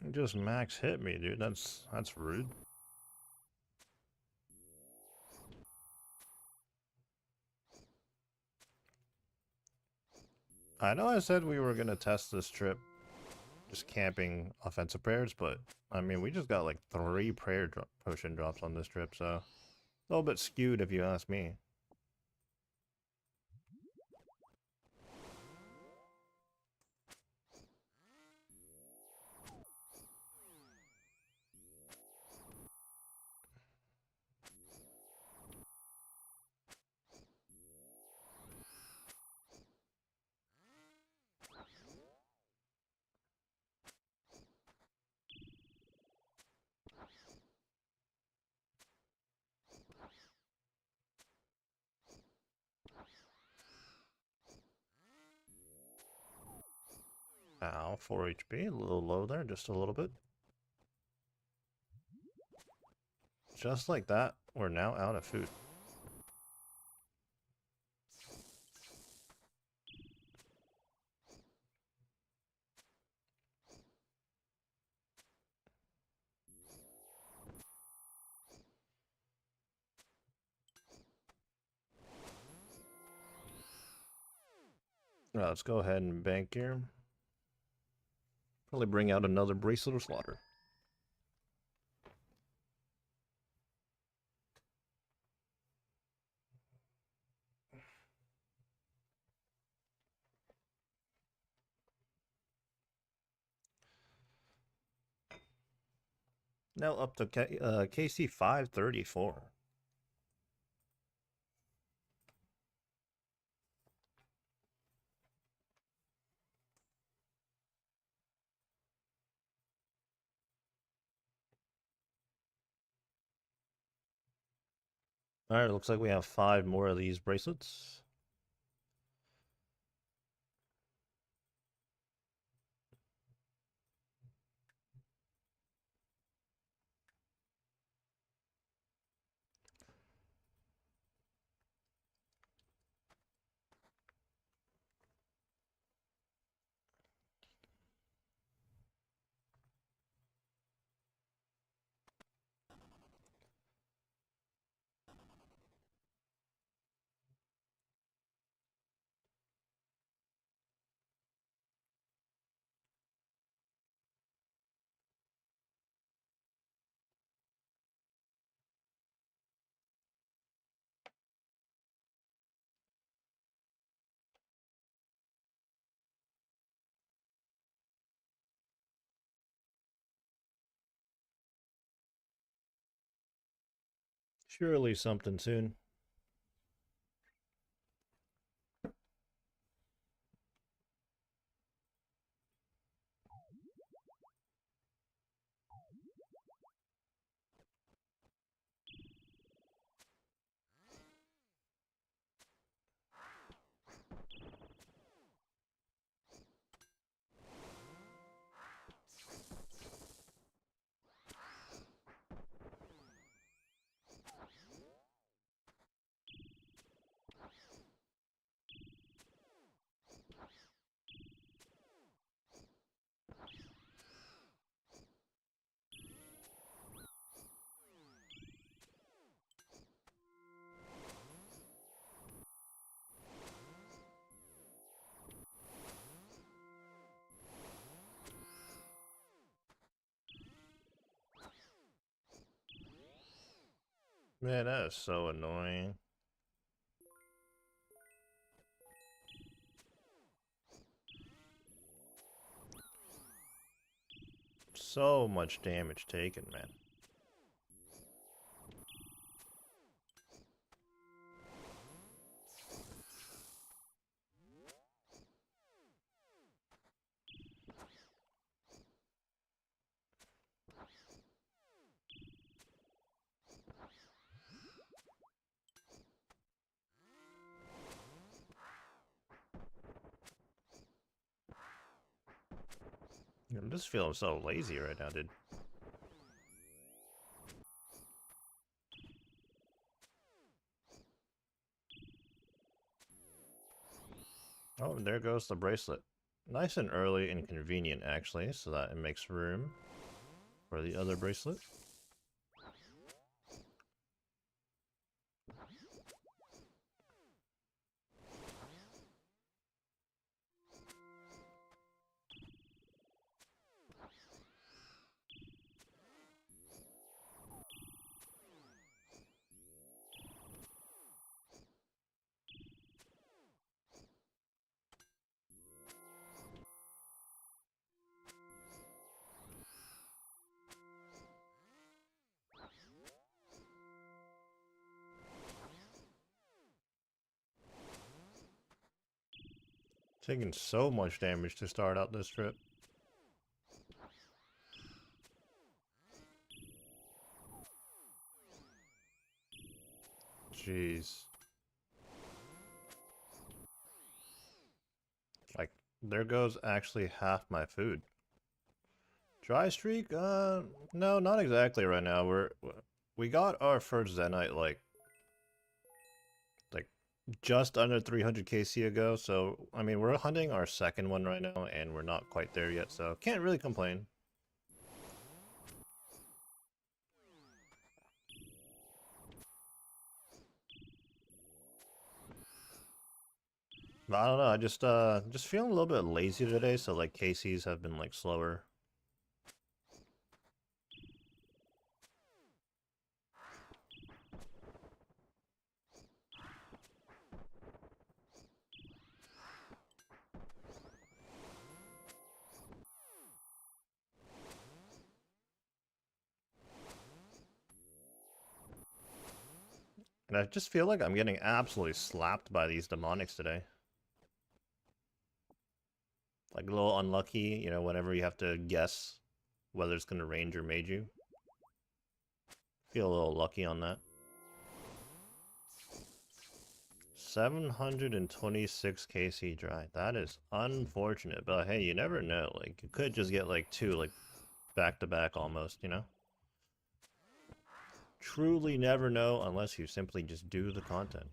You just max hit me, dude. That's rude. I know I said we were gonna test this trip, just camping offensive prayers, but I mean we just got like 3 prayer potion drops on this trip, so a little bit skewed if you ask me. Ow, 4 HP, a little low there, just a little bit. Just like that, we're now out of food. Let's go ahead and bank here. Probably bring out another bracelet of slaughter. Now up to KC 534. All right, looks like we have 5 more of these bracelets. Surely something soon. Man, that is so annoying. So much damage taken, man. I'm just feeling so lazy right now, dude. Oh, and there goes the bracelet. Nice and early and convenient, actually, so that it makes room for the other bracelet. Taking so much damage to start out this trip. Jeez. Like, there goes actually half my food. Dry streak? No, not exactly right now. We got our first Zenite like just under 300 KC ago, so I mean we're hunting our second one right now, and we're not quite there yet, so can't really complain. But I don't know. I just feeling a little bit lazy today, so like KCs have been like slower. And I just feel like I'm getting absolutely slapped by these demonics today. Like a little unlucky, you know, whenever you have to guess whether it's going to range or mage you. Feel a little lucky on that. 726 KC dry. That is unfortunate, but hey, you never know. Like, you could just get like 2, like, back-to-back almost, you know? Truly never know unless you simply just do the content.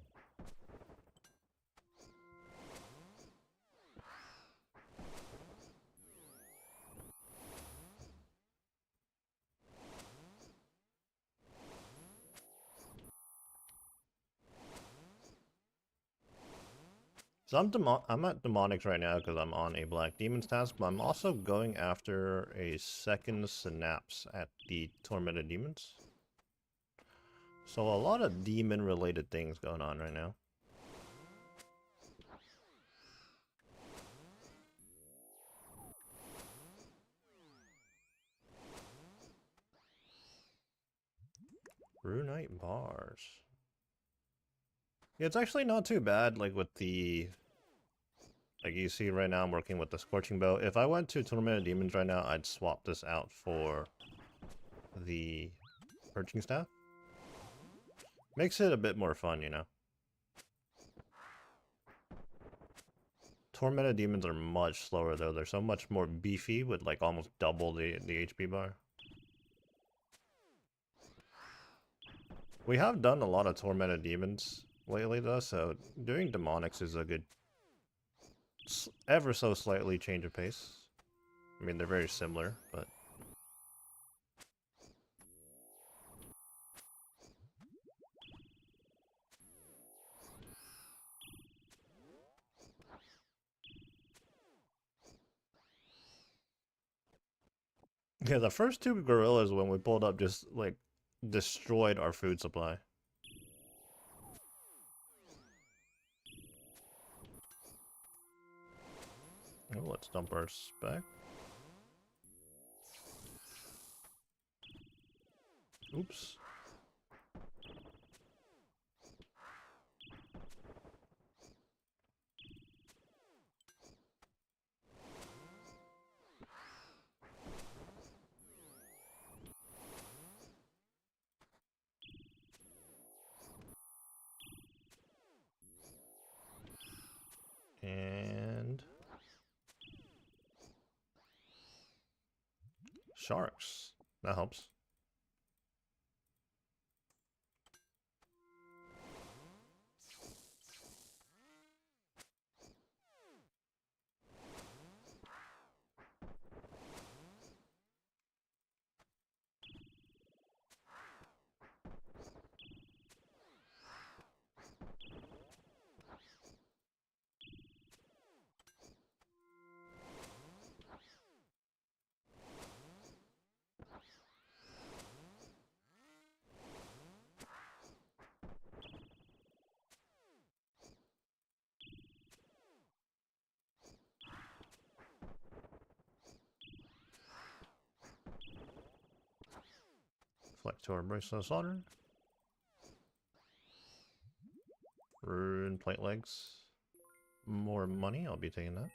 So I'm at demonics right now because I'm on a black demon's task, but I'm also going after a second synapse at the tormented demons. So a lot of demon related things going on right now. Runite bars. Yeah, it's actually not too bad, like with the... Like you see right now I'm working with the Scorching Bow. If I went to Tormented Demons right now, I'd swap this out for the Perching Staff. Makes it a bit more fun, you know. Tormented Demons are much slower though. They're so much more beefy with like almost double the HP bar. We have done a lot of Tormented Demons lately though, so doing Demonics is a good ever so slightly change of pace. I mean, they're very similar, but... Yeah, the first 2 gorillas when we pulled up just, like, destroyed our food supply. Oh, let's dump our spec. Oops. And... sharks. That helps. Flector bracelet solder. Rune plate legs. More money, I'll be taking that.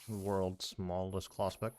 World's smallest claw spec.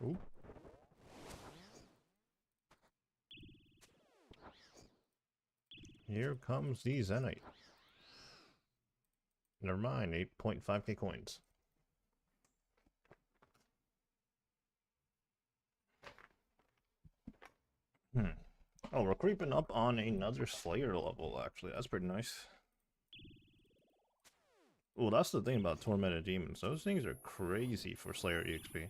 Ooh. Here comes the Zenite. Never mind, 8.5k coins. Oh, we're creeping up on another Slayer level, actually. That's pretty nice. Well, that's the thing about Tormented Demons. Those things are crazy for Slayer EXP.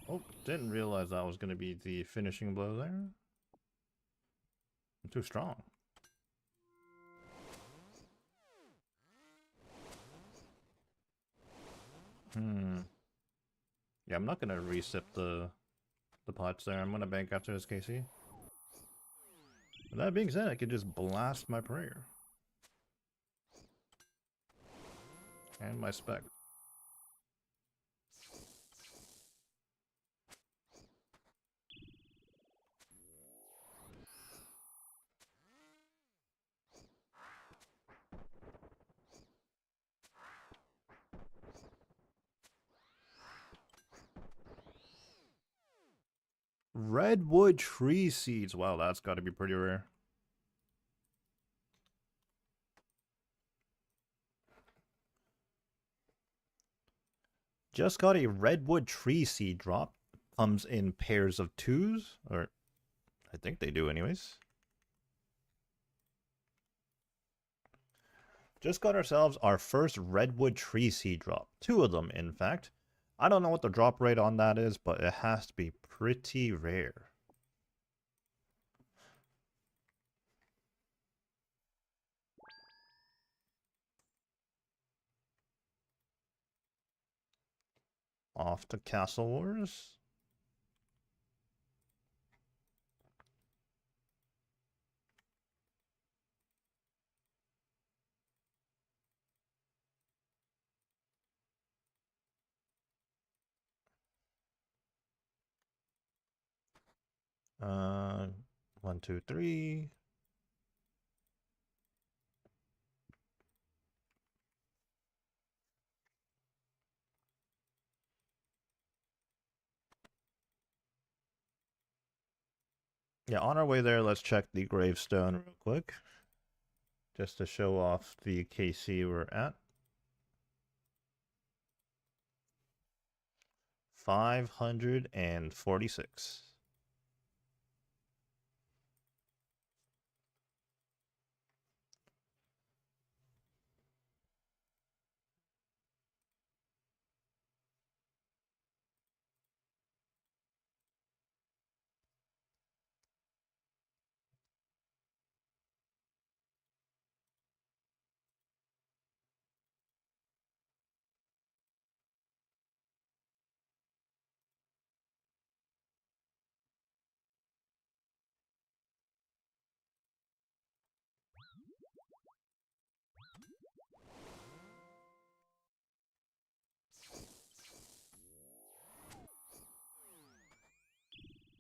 Oh, didn't realize that was going to be the finishing blow there. I'm too strong. Yeah, I'm not going to resip the pots there. I'm going to bank after this, KC. With that being said, I could just blast my prayer. And my spec. Redwood tree seeds. Wow, that's got to be pretty rare. Just got a redwood tree seed drop. Comes in pairs of 2s, or I think they do anyways. Just got ourselves our first redwood tree seed drop. 2 of them, in fact. I don't know what the drop rate on that is, but it has to be pretty rare. Off to Castle Wars. Uh, 1, 2, 3. Yeah, on our way there, let's check the gravestone real quick. Just to show off the KC we're at. 546.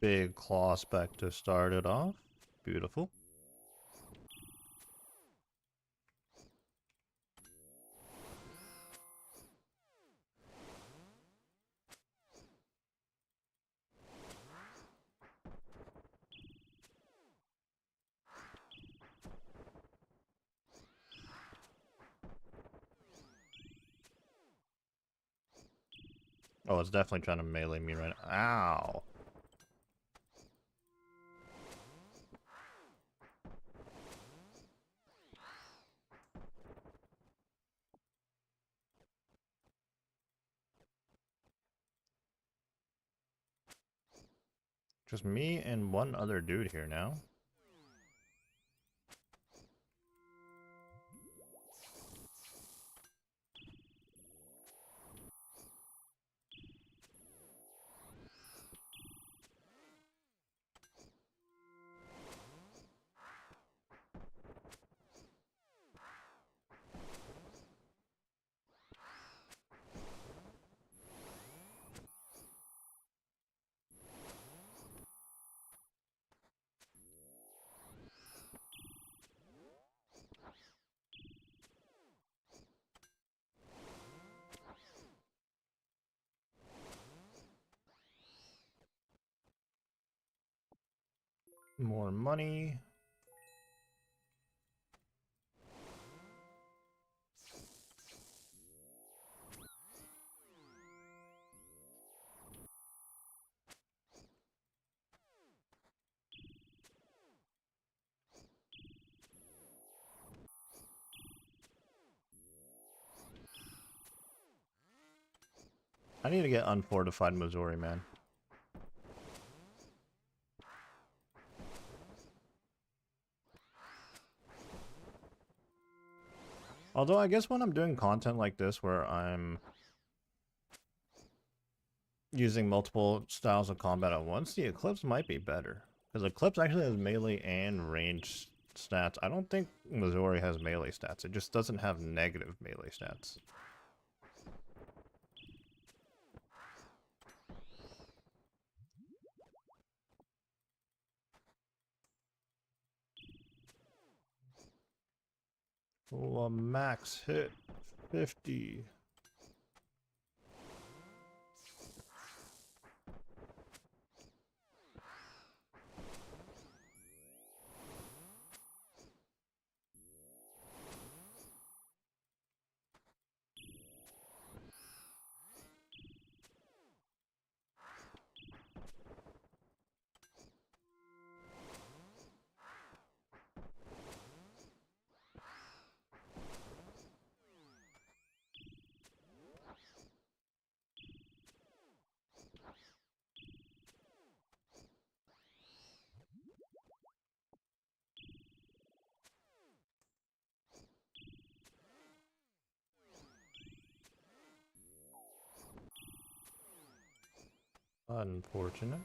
Big claw spec to start it off. Beautiful. Oh, it's definitely trying to melee me right now. Ow. Just me and one other dude here now. More money. I need to get unfortified Missouri, man. Although I guess when I'm doing content like this where I'm using multiple styles of combat at once, the Eclipse might be better. Because Eclipse actually has melee and range stats. I don't think Missouri has melee stats. It just doesn't have negative melee stats. Oh, a max hit 50. Unfortunate.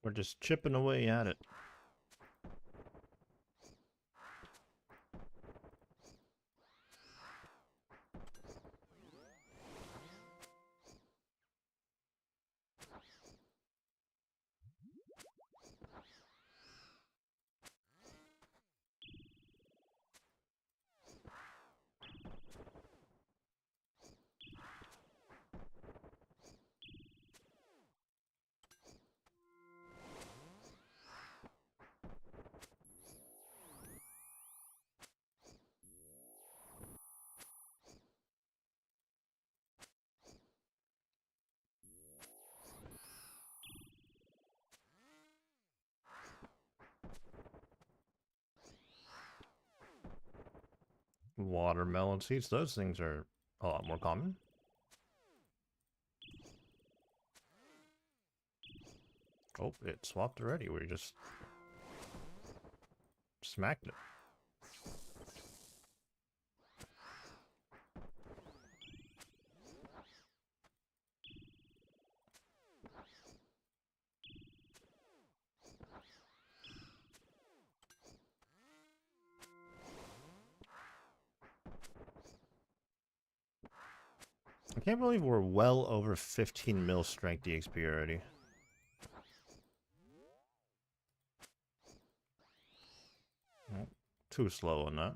We're just chipping away at it. Watermelon seeds, those things are a lot more common. Oh, it swapped already. We just smacked it. I can't believe we're well over 15 mil strength EXP already. too slow on that.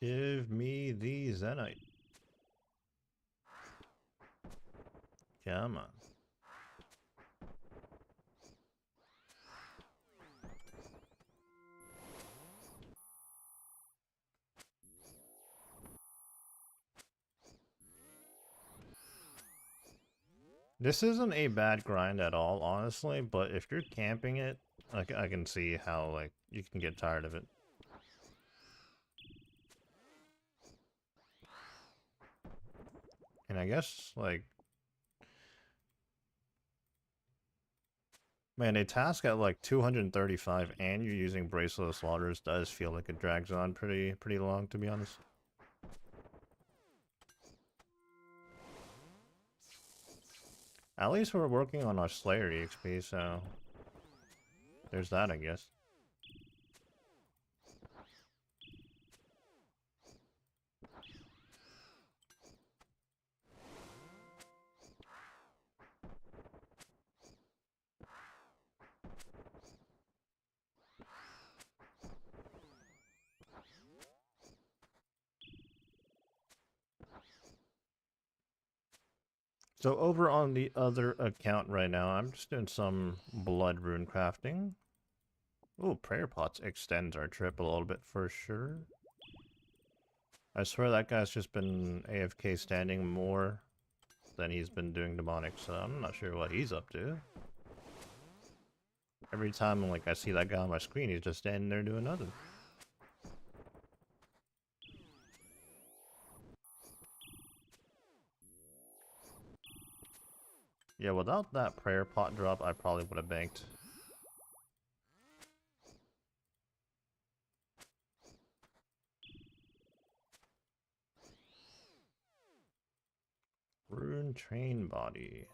Give me the Zenite. Come on. This isn't a bad grind at all, honestly, but if you're camping it, like I can see how like you can get tired of it. And I guess like, man, a task at like 235 and you're using Bracelet of Slaughters does feel like it drags on pretty long, to be honest. At least we're working on our Slayer EXP, so there's that, I guess. So over on the other account right now, I'm just doing some blood rune crafting. Ooh, prayer pots extends our trip a little bit for sure. I swear that guy's just been AFK standing more than he's been doing demonic, so I'm not sure what he's up to. Every time like I see that guy on my screen, he's just standing there doing nothing. Yeah, without that prayer pot drop, I probably would have banked. Rune train body.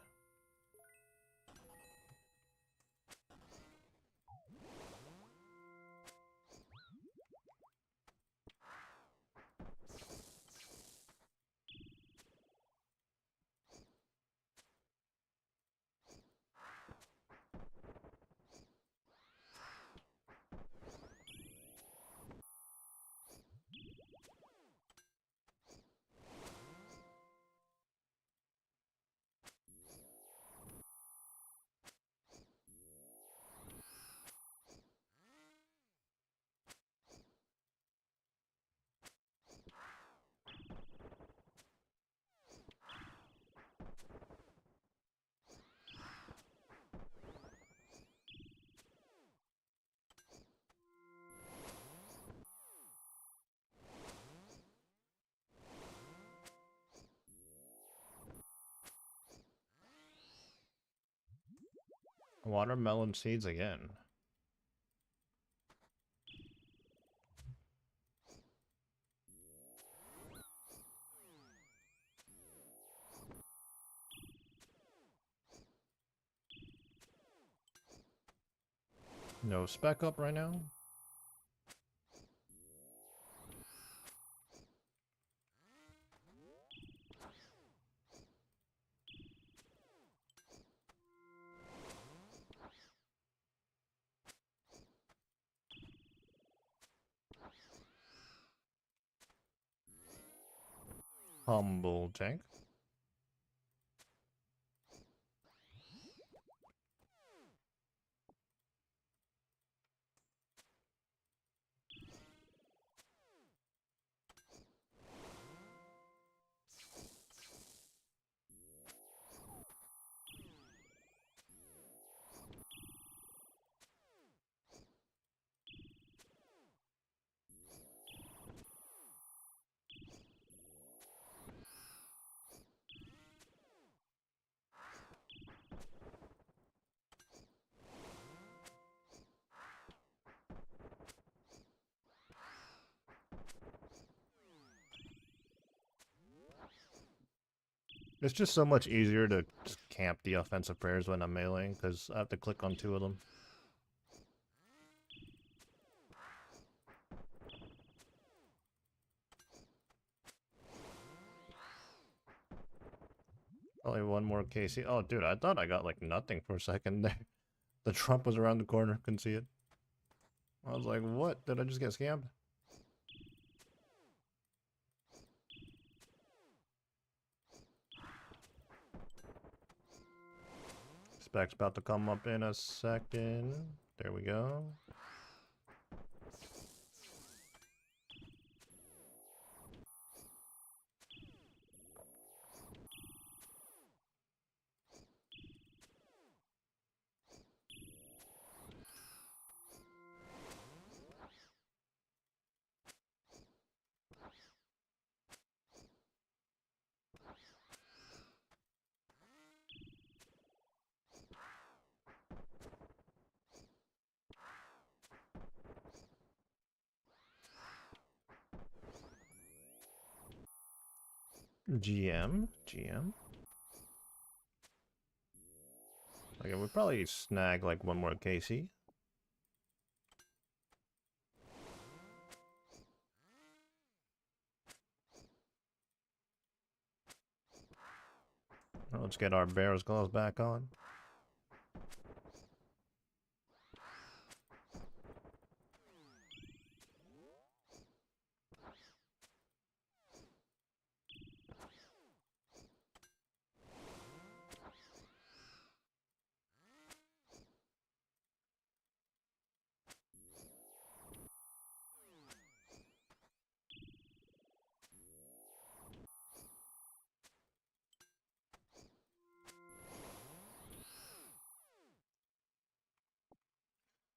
Watermelon seeds again. No spec up right now. Humble tank. It's just so much easier to just camp the offensive prayers when I'm meleeing, because I have to click on 2 of them. Only 1 more KC. Oh, dude, I thought I got, like, nothing for a second there. The Trump was around the corner, couldn't see it. I was like, what? Did I just get scammed? Spec's about to come up in a second. There we go. GM. Okay, we'll probably snag like 1 more KC. Let's get our Barrow's Claws back on.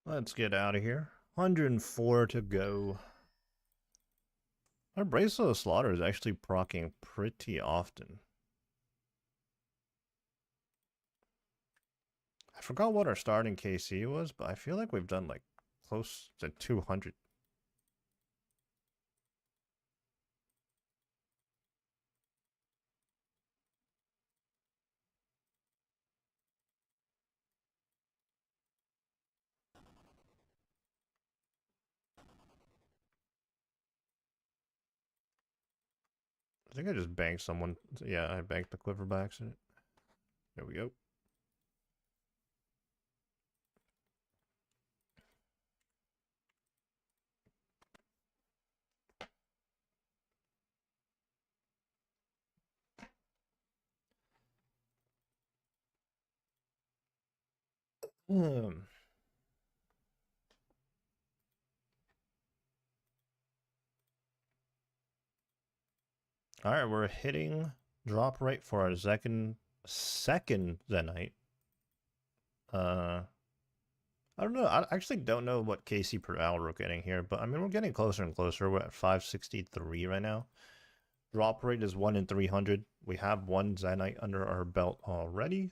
Let's get out of here. 104 to go. Our Bracelet of Slaughter is actually proccing pretty often. I forgot what our starting KC was, but I feel like we've done like close to 200. I think I just banked someone. Yeah, I banked the Quiver by accident. There we go. Alright, we're hitting drop rate for our second Zenite. I don't know. I actually don't know what KC per hour we're getting here, but I mean, we're getting closer and closer. We're at 563 right now. Drop rate is 1 in 300. We have 1 Zenite under our belt already.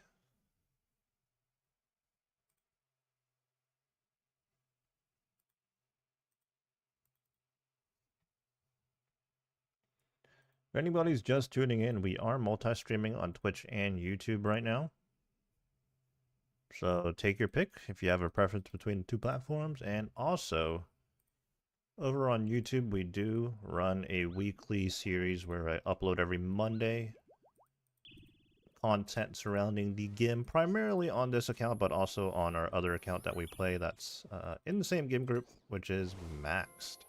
If anybody's just tuning in, we are multi-streaming on Twitch and YouTube right now. So take your pick if you have a preference between the 2 platforms. And also, over on YouTube, we do run a weekly series where I upload every Monday content surrounding the GIM, primarily on this account, but also on our other account that we play that's in the same GIM group, which is Maxed.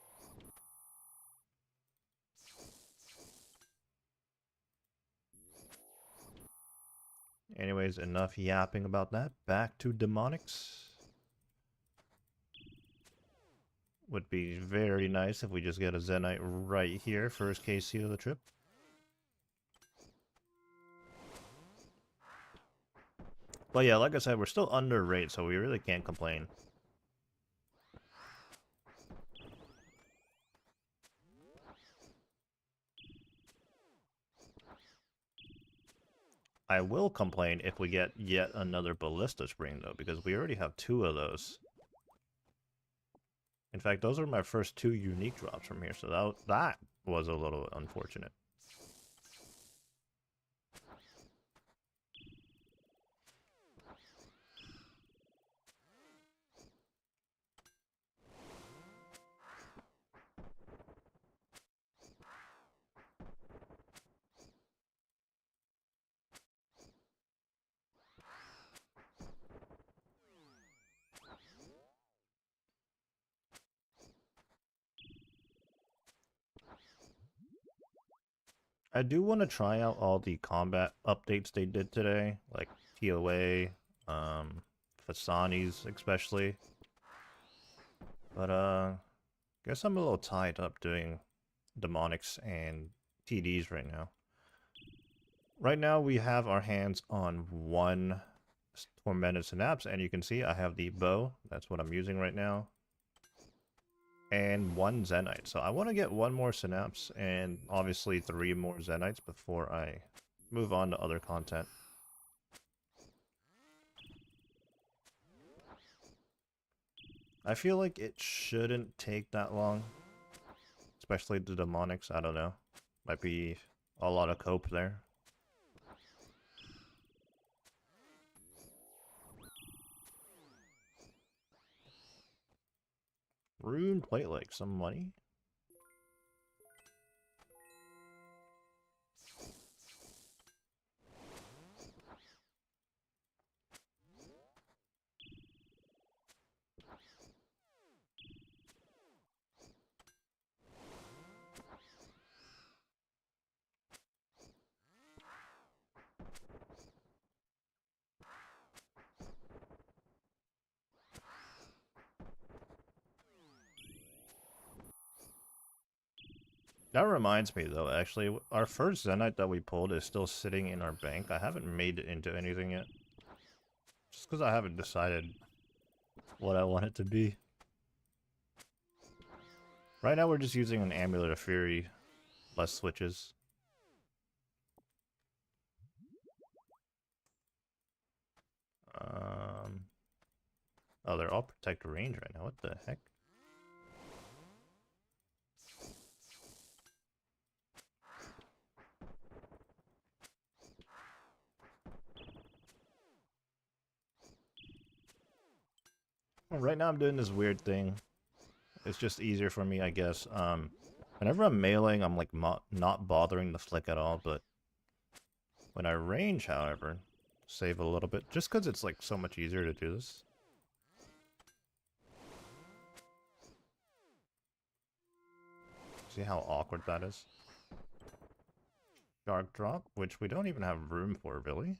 Anyways, enough yapping about that. Back to Demonics. Would be very nice if we just get a Zenite right here, first KC of the trip. But yeah, like I said, we're still under rate, so we really can't complain. I will complain if we get yet another Ballista Spring, though, because we already have 2 of those. In fact, those are my first 2 unique drops from here, so that was a little unfortunate. I do want to try out all the combat updates they did today, like TOA, Fasani's especially. But guess I'm a little tied up doing demonics and TDs right now. Right now we have our hands on one tormented synapse, and you can see I have the bow. That's what I'm using right now. And one Zenite. So I want to get one more synapse and obviously 3 more Zenites before I move on to other content. I feel like it shouldn't take that long. Especially the demonics, I don't know. Might be a lot of cope there. Rune plate like some money. That reminds me though, actually, our first Zenite that we pulled is still sitting in our bank. I haven't made it into anything yet. Just because I haven't decided what I want it to be. Right now we're just using an Amulet of Fury, less switches. Oh, they're all protect range right now. What the heck? Well, right now I'm doing this weird thing. It's just easier for me, I guess. Whenever I'm meleeing, I'm like not bothering the flick at all, but when I range, however, save a little bit, just because it's like so much easier to do this. See how awkward that is? Shark drop, which we don't even have room for, really.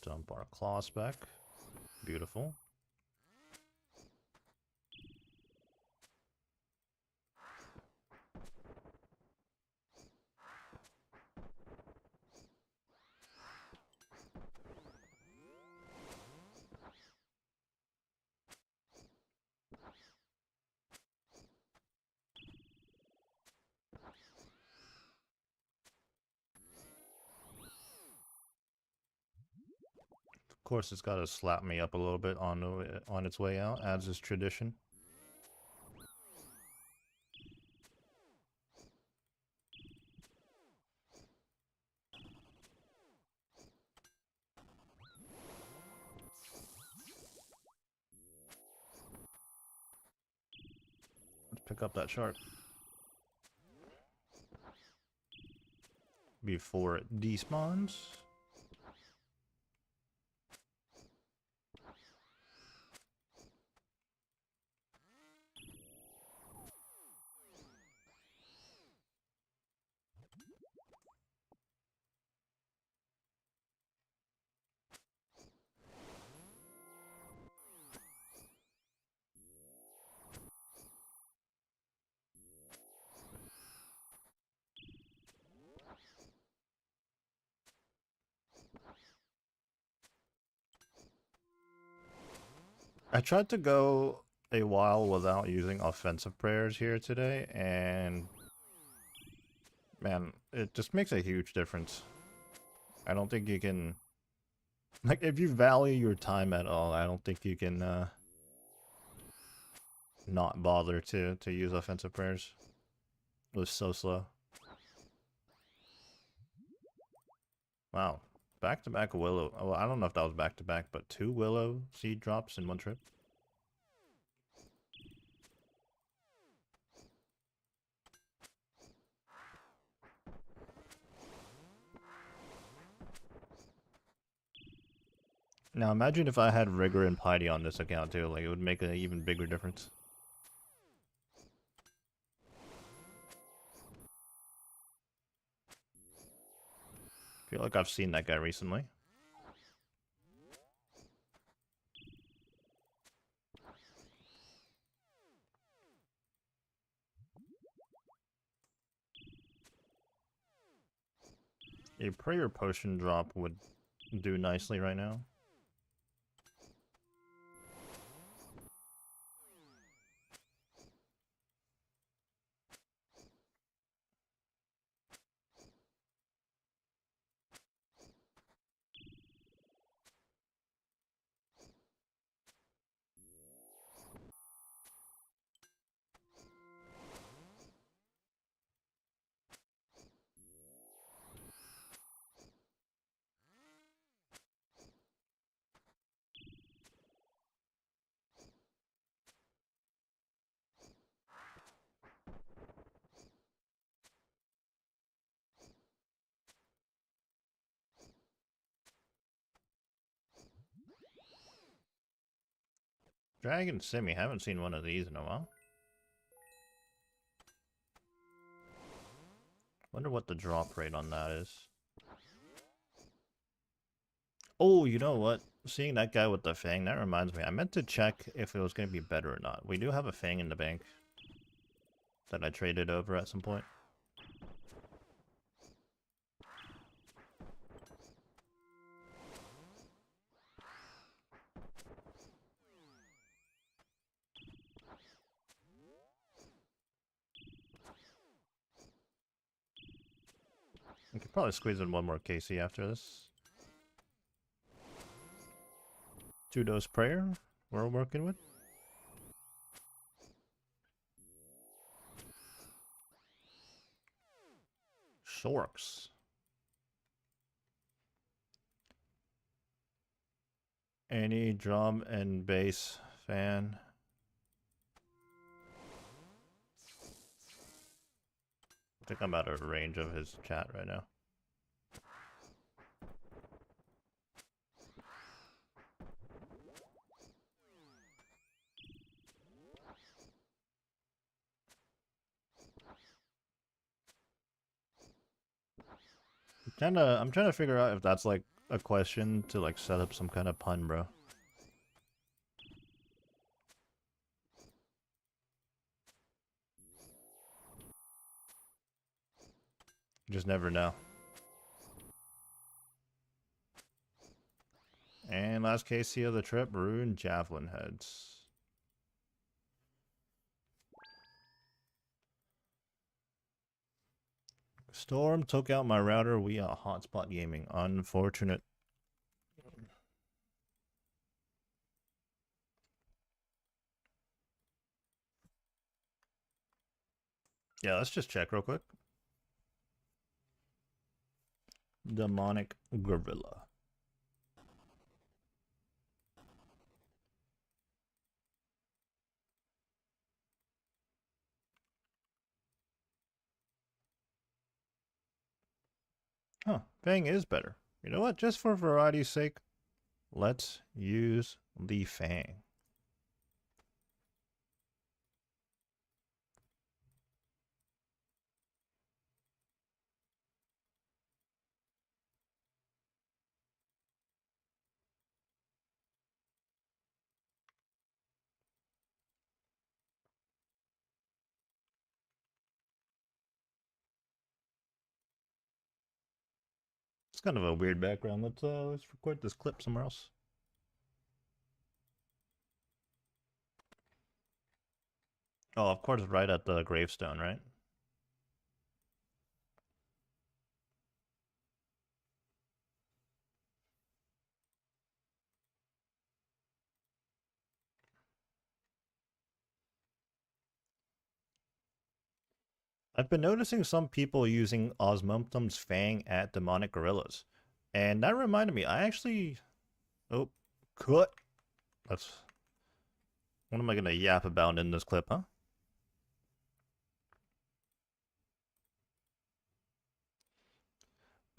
Dump our claws back. Beautiful. Of course, it's got to slap me up a little bit on its way out, as is tradition. Let's pick up that shark before it despawns. I tried to go a while without using offensive prayers here today, and man, it just makes a huge difference. I don't think you can, like, if you value your time at all, I don't think you can not bother to use offensive prayers. It was so slow. Wow. Back-to-back Willow. Well, I don't know if that was back-to-back, but 2 Willow seed drops in one trip. Now imagine if I had Rigor and Piety on this account too, like it would make an even bigger difference. I feel like I've seen that guy recently. A prayer potion drop would do nicely right now. Dragon Simi, haven't seen one of these in a while. Wonder what the drop rate on that is. Oh, you know what? Seeing that guy with the Fang, that reminds me. I meant to check if it was going to be better or not. We do have a Fang in the bank that I traded over at some point. We could probably squeeze in one more KC after this. 2-dose prayer we're working with. Shorks. Any drum and bass fan? I think I'm out of range of his chat right now. I'm trying to figure out if that's like a question to like set up some kind of pun, bro. You just never know. And last KC of the trip, Rune Javelin Heads. Storm took out my router. We are hotspot gaming. Unfortunate. Yeah, let's just check real quick. Demonic Gorilla. Huh, Fang is better. You know what? Just for variety's sake, let's use the Fang. It's kind of a weird background. Let's record this clip somewhere else. Oh, of course, right at the gravestone, right? I've been noticing some people using Osmumtum's Fang at Demonic Gorillas. And that reminded me, I actually... Oh, cut. That's... What am I gonna yap about in this clip, huh?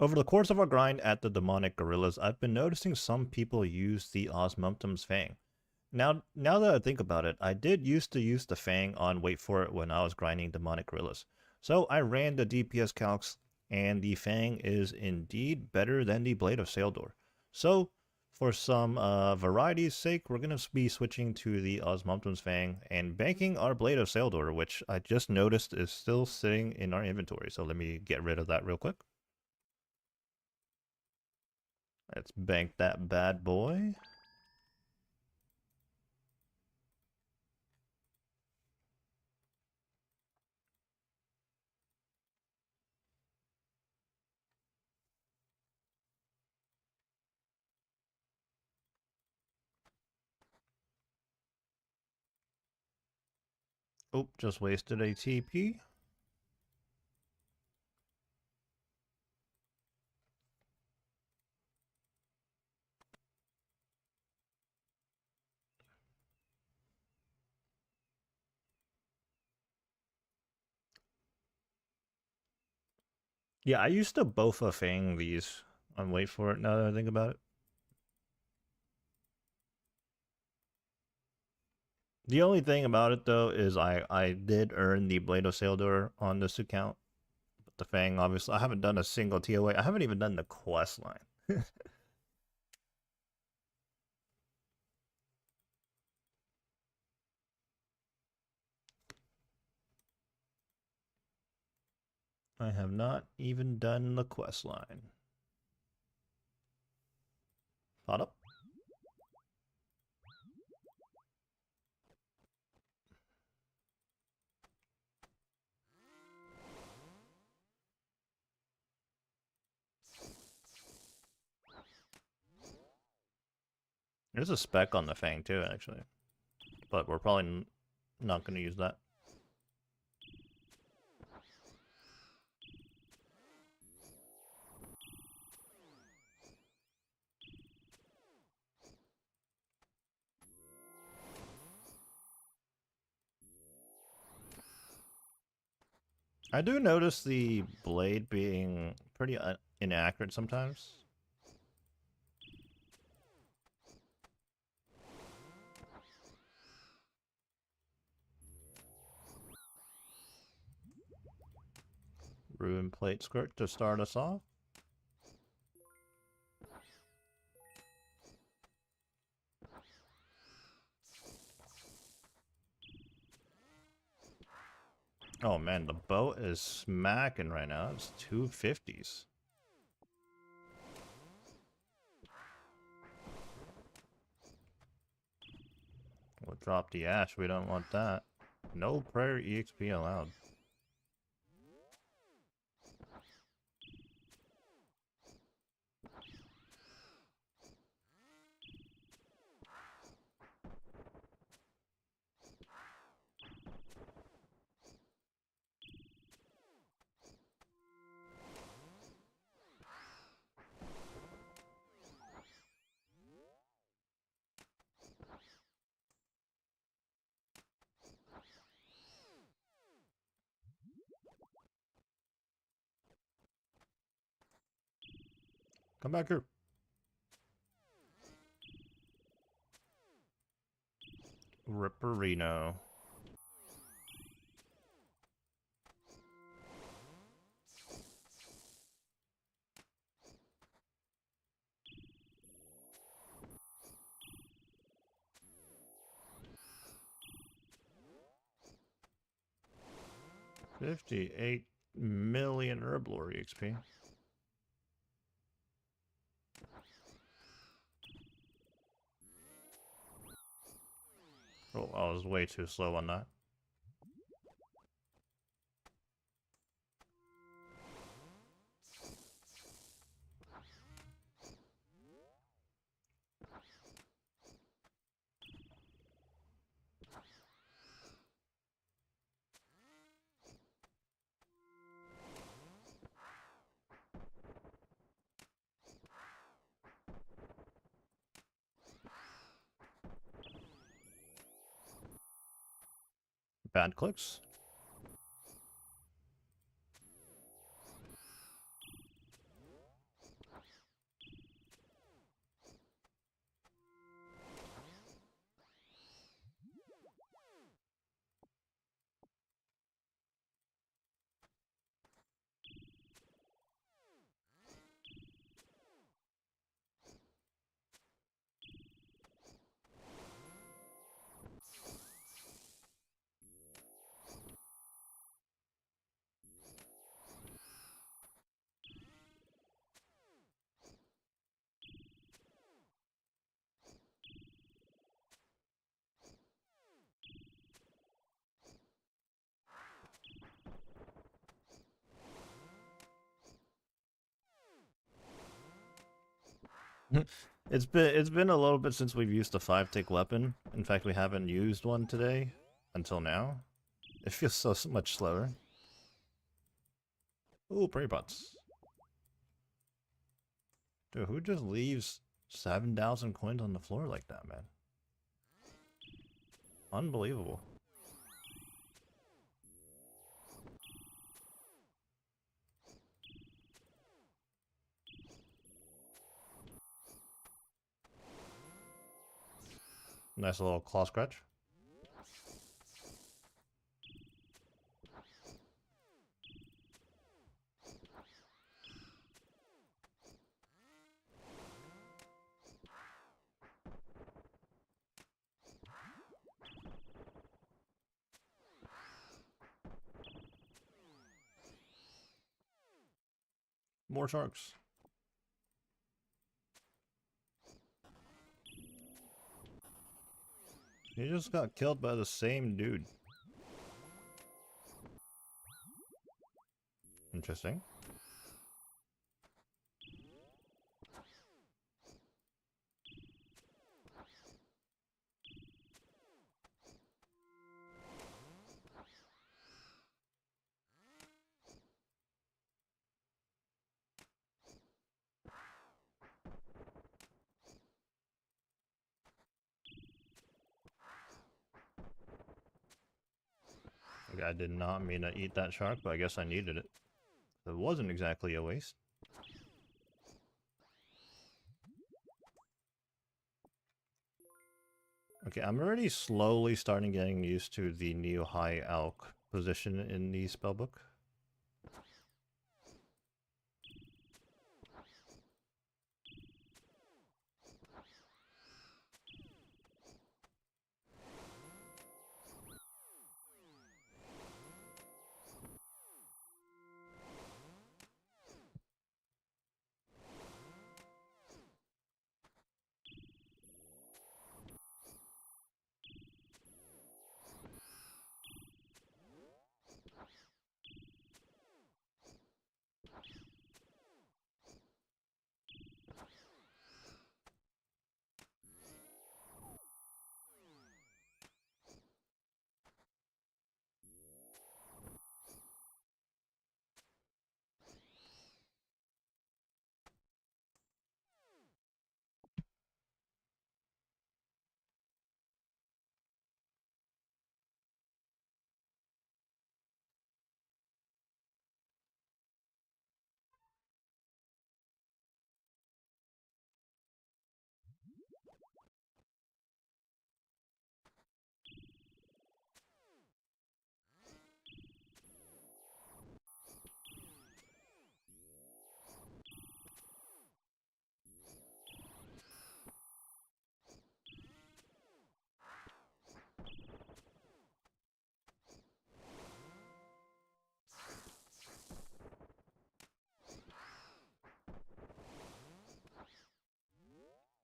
Over the course of our grind at the demonic gorillas, I've been noticing some people use the Osmumtum's Fang. Now that I think about it, I did used to use the Fang on Wait For It when I was grinding demonic gorillas. So I ran the DPS calcs, and the Fang is indeed better than the Blade of Saildor. So, for some variety's sake, we're going to be switching to the Osmumtum's Fang and banking our Blade of Saildor, which I just noticed is still sitting in our inventory. So let me get rid of that real quick. Let's bank that bad boy. Oh, just wasted a TP. Yeah, I used to Bofa Fang these on Wait For It now that I think about it. The only thing about it though is I did earn the Blade of Saildor on this account. But the Fang, obviously, I haven't done a single TOA. I haven't even done the quest line. I have not even done the quest line. Pot up. There's a spec on the Fang too, actually. But we're probably not going to use that. I do notice the blade being pretty inaccurate sometimes. Ruin plate skirt to start us off. Oh man, the boat is smacking right now. It's 250s. We'll drop the ash. We don't want that. No prayer EXP allowed. Come back here. Ripperino. $58 million Herblore EXP. Oh, I was way too slow on that. Bad clicks. It's been a little bit since we've used a 5-tick weapon. In fact, we haven't used one today until now. It feels so much slower. Ooh, prairie pots. Dude, who just leaves 7,000 coins on the floor like that, man? Unbelievable. Nice little claw scratch. More sharks. He just got killed by the same dude. Interesting. Okay, I did not mean to eat that shark, but I guess I needed it. It wasn't exactly a waste. Okay, I'm already slowly starting getting used to the new high alch position in the spellbook.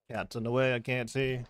Cat's in the way, I can't see.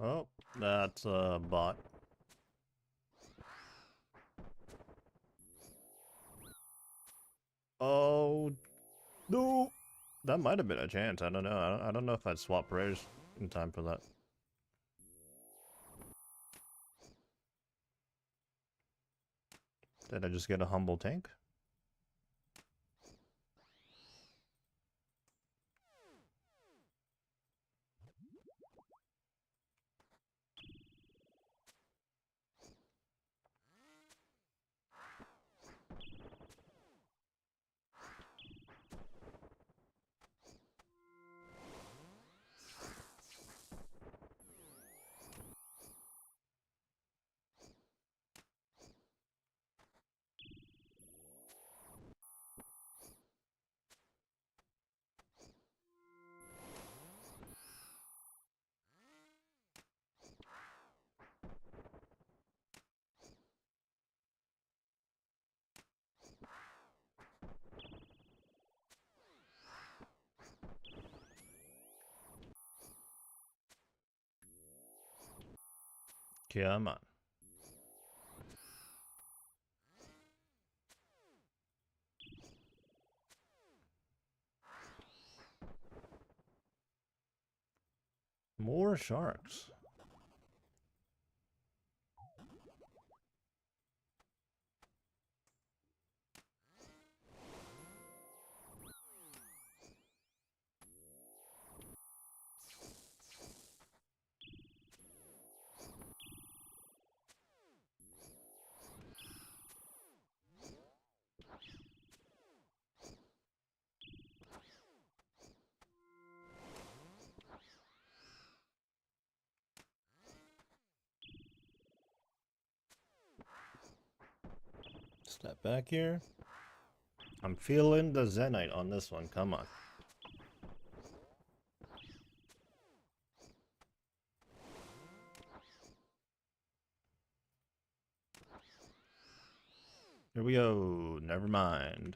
Oh, that's a bot. Oh, no. That might have been a chance. I don't know. I don't know if I'd swap prayers in time for that. Did I just get a humble tank? Come on. More sharks. Step back here. I'm feeling the Zenite on this one. Come on. Here we go. Never mind.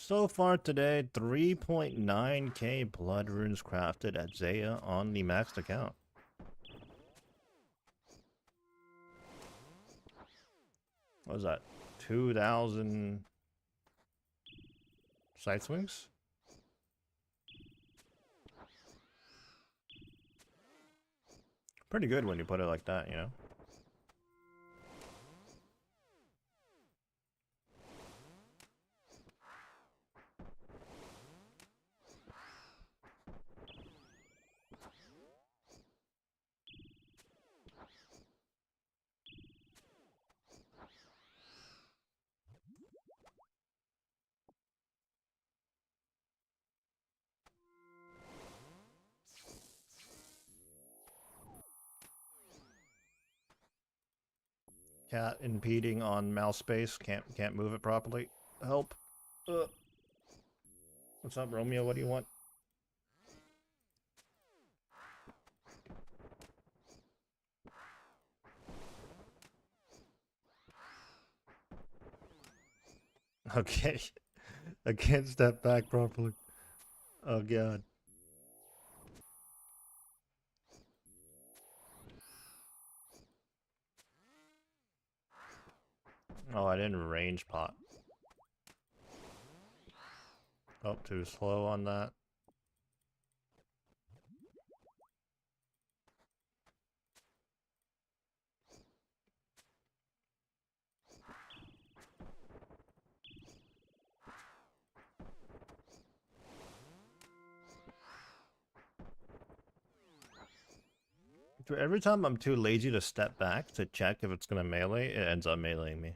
So far today, 3.9k blood runes crafted at Zaya on the maxed account. What was that? 2,000 side swings? Pretty good when you put it like that, you know? Cat impeding on mouse space. Can't move it properly. Help. What's up, Romeo? What do you want? Okay. I can't step back properly. Oh god. Oh, I didn't range pot. Oh, too slow on that. Every time I'm too lazy to step back to check if it's gonna melee, it ends up meleeing me.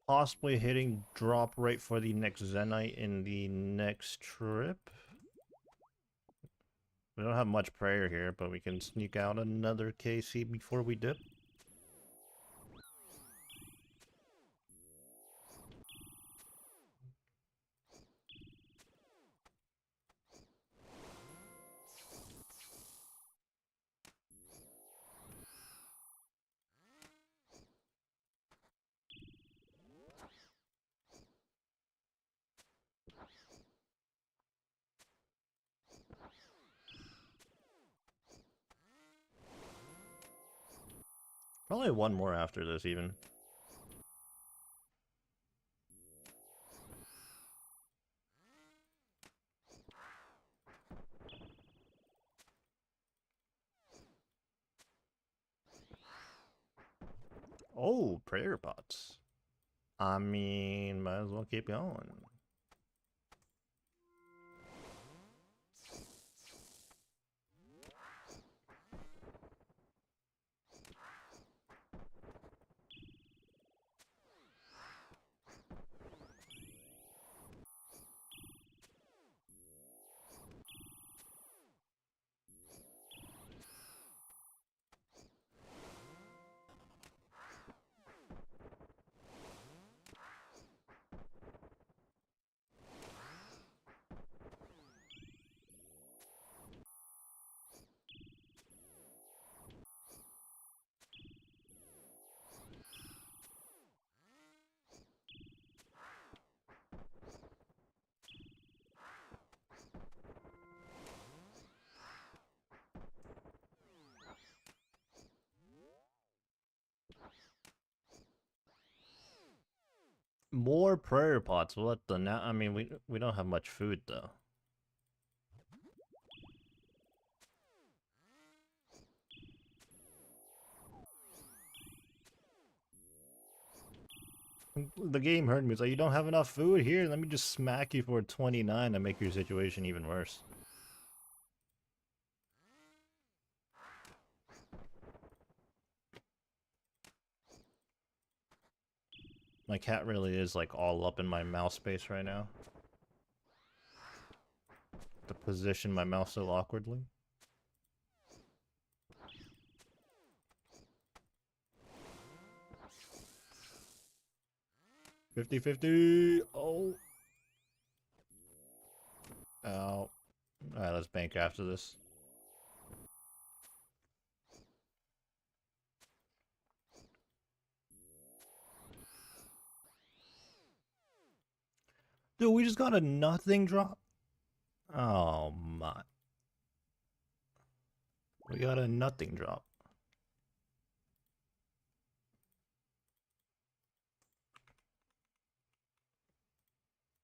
Possibly hitting drop rate for the next Zenite in the next trip. We don't have much prayer here, but we can sneak out another KC before we dip. Probably one more after this, even. Oh, prayer pots. I mean, might as well keep going. More prayer pots. What the now? I mean, we don't have much food though. The game heard me. It's like, you don't have enough food here. Let me just smack you for 29 to make your situation even worse. My cat really is like all up in my mouse space right now. To position my mouse so awkwardly. 50-50. Oh. Ow. Alright, let's bank after this. Dude, we just got a nothing drop. Oh my. We got a nothing drop.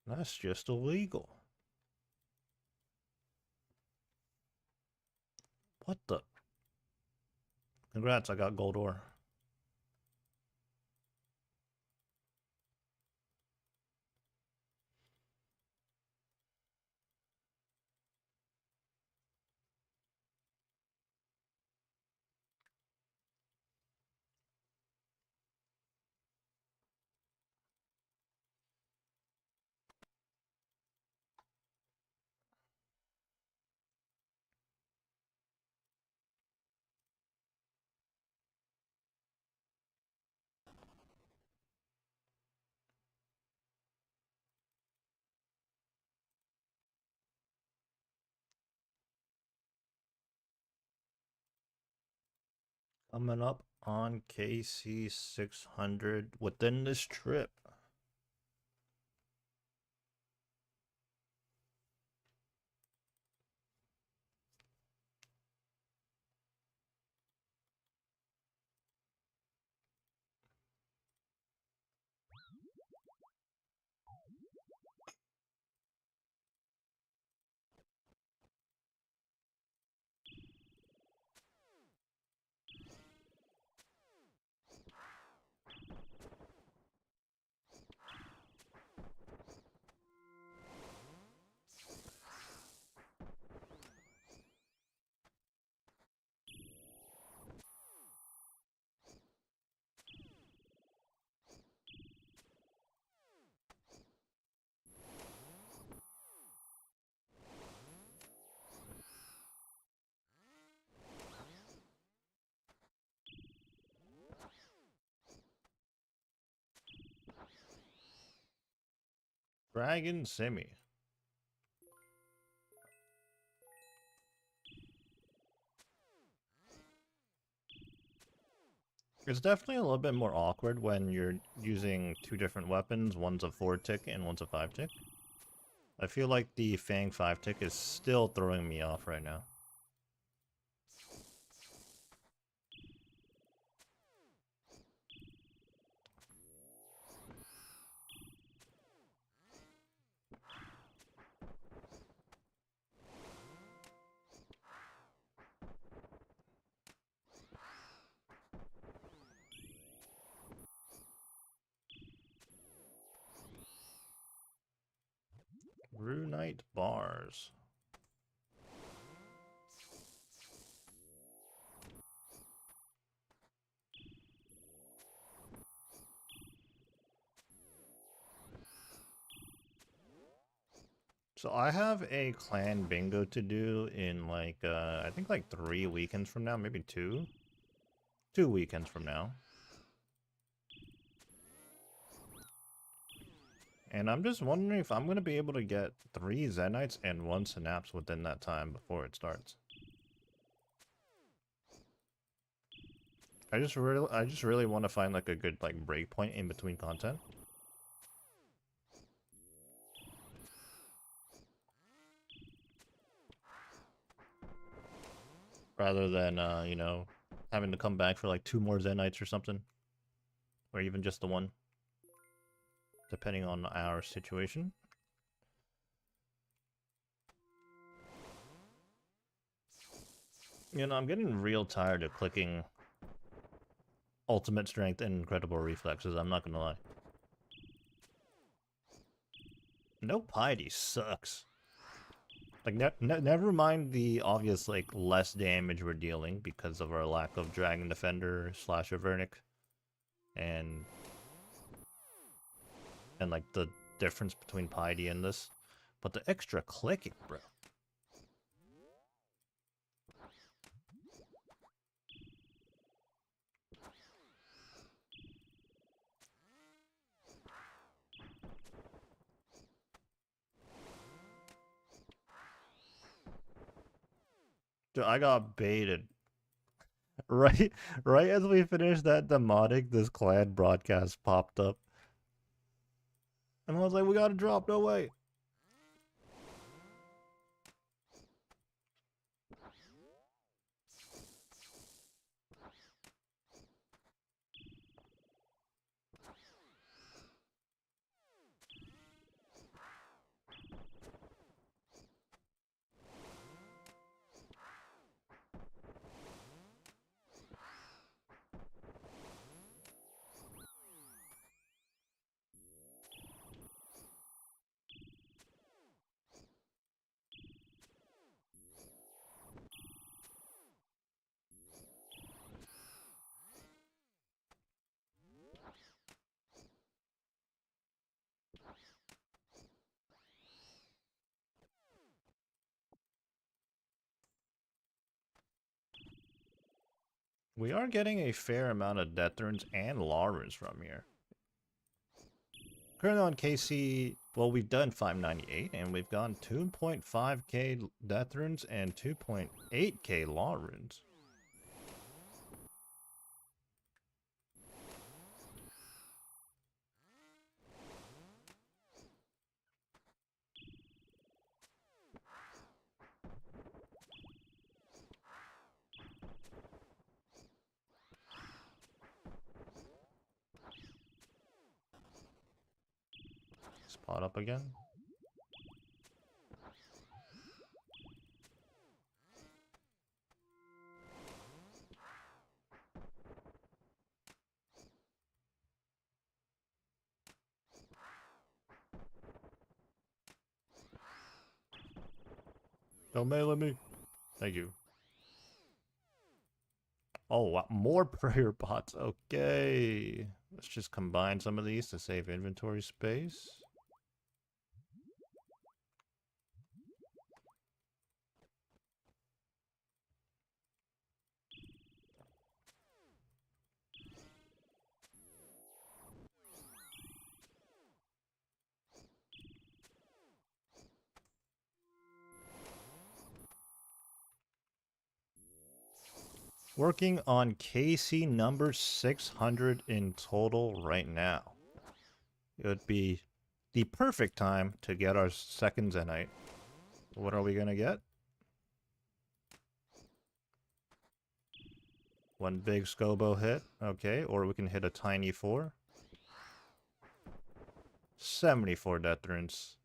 That's just illegal. What the? Congrats, I got gold ore. Coming up on KC 600 within this trip. Dragon Semi. It's definitely a little bit more awkward when you're using two different weapons. One's a 4-tick and one's a 5-tick. I feel like the Fang 5-tick is still throwing me off right now. Runite bars. So I have a clan bingo to do in like, I think like 3 weekends from now, maybe 2? 2 weekends from now. And I'm just wondering if I'm going to be able to get 3 Zenites and 1 Synapse within that time before it starts. I just really want to find like a good like breakpoint in between content. Rather than, you know, having to come back for like 2 more Zenites or something. Or even just the 1. depending on our situation. You know, I'm getting real tired of clicking ultimate strength and incredible reflexes, I'm not gonna lie. No piety sucks. Like, never mind the obvious, like, less damage we're dealing because of our lack of Dragon Defender / Avernic. And like, the difference between piety and this. But the extra clicking, bro. Dude, I got baited. Right as we finished that demonic, this clan broadcast popped up. And I was like, we gotta drop, no way. We are getting a fair amount of death runes and law runes from here. Currently on KC, well, we've done 598, and we've gone 2.5k death runes and 2.8k law runes. Spot up again. Don't melee me. Thank you. Oh, wow. More prayer pots. Okay. Let's just combine some of these to save inventory space. Working on KC number 600 in total right now. It would be the perfect time to get our second Zenite. What are we gonna get? One big Scobo hit. Okay, or we can hit a tiny 4. 74 death runes.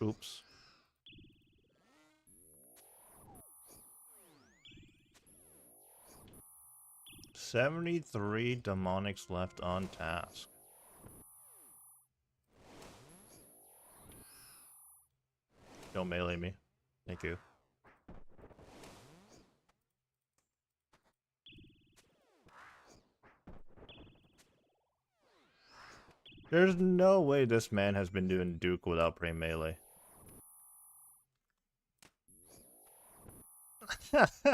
Oops. $73 demonics left on task. Don't melee me. Thank you. There's no way this man has been doing Duke without praying melee. I'm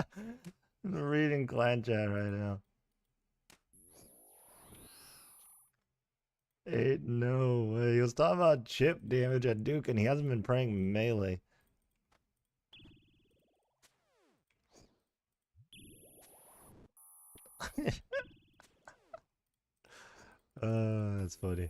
reading clan chat right now. Ain't no way. He was talking about chip damage at Duke and he hasn't been praying melee. That's funny.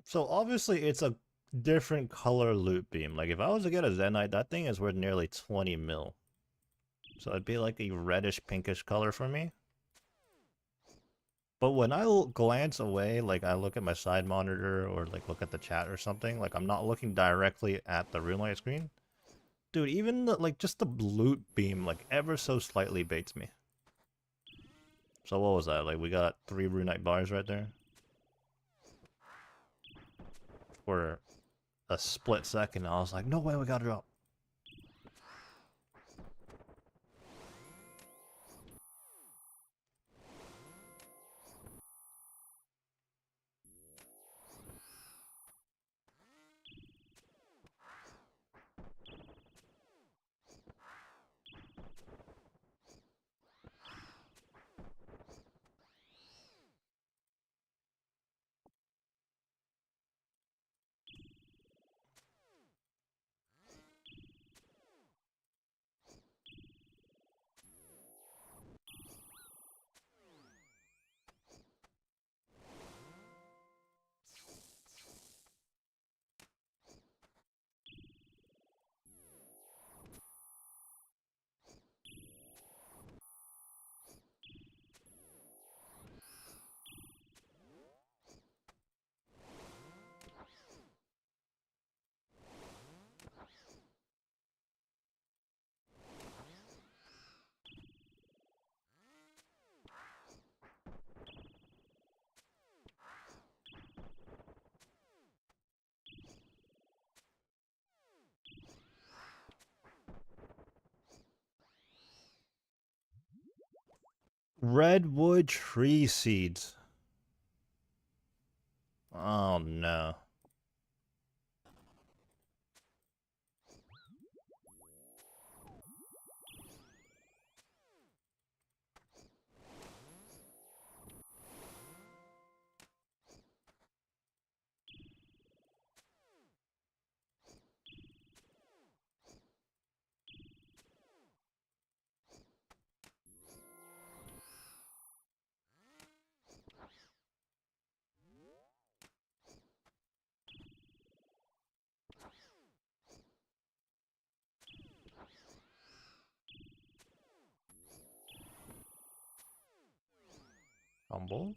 So obviously it's a different color loot beam. Like if I was to get a Zenite, that thing is worth nearly 20 mil. So it'd be like a reddish pinkish color for me. But when I glance away, like I look at my side monitor or like look at the chat or something, like I'm not looking directly at the RuneLite screen. Dude, even the, like just the loot beam, like ever so slightly baits me. So what was that? Like we got 3 RuneLite bars right there. For a split second, I was like, no way, we gotta drop. Redwood tree seeds. Oh no. Humble?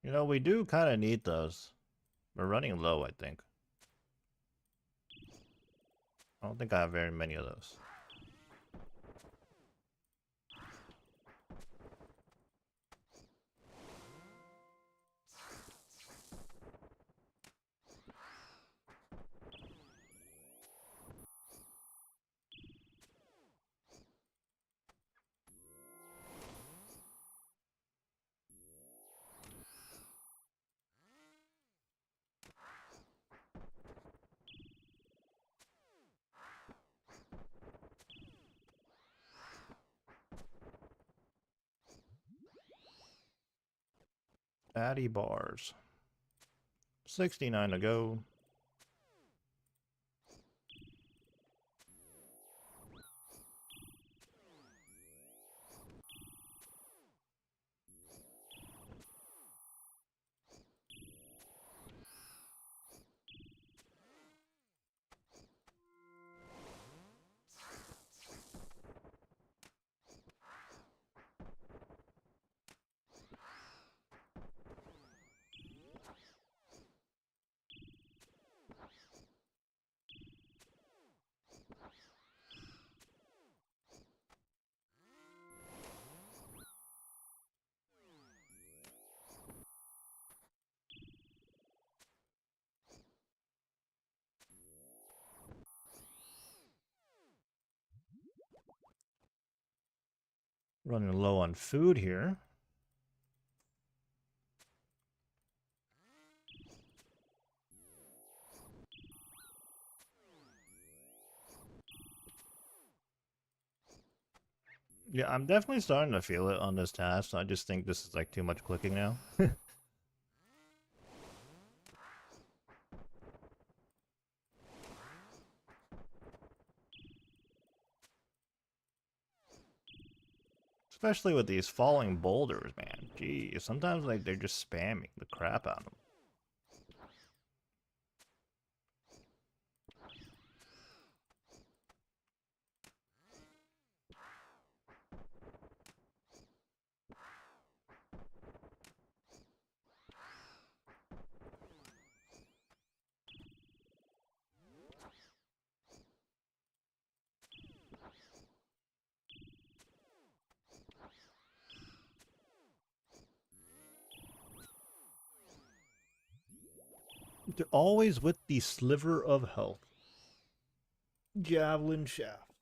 You know, we do kind of need those. We're running low, I think. I don't think I have very many of those. Addy bars. 69 to go. Running low on food here. Yeah, I'm definitely starting to feel it on this task. I just think this is like too much clicking now. Especially with these falling boulders, man. Gee, sometimes like they're just spamming the crap out of them. They're always with the sliver of health. Javelin shaft.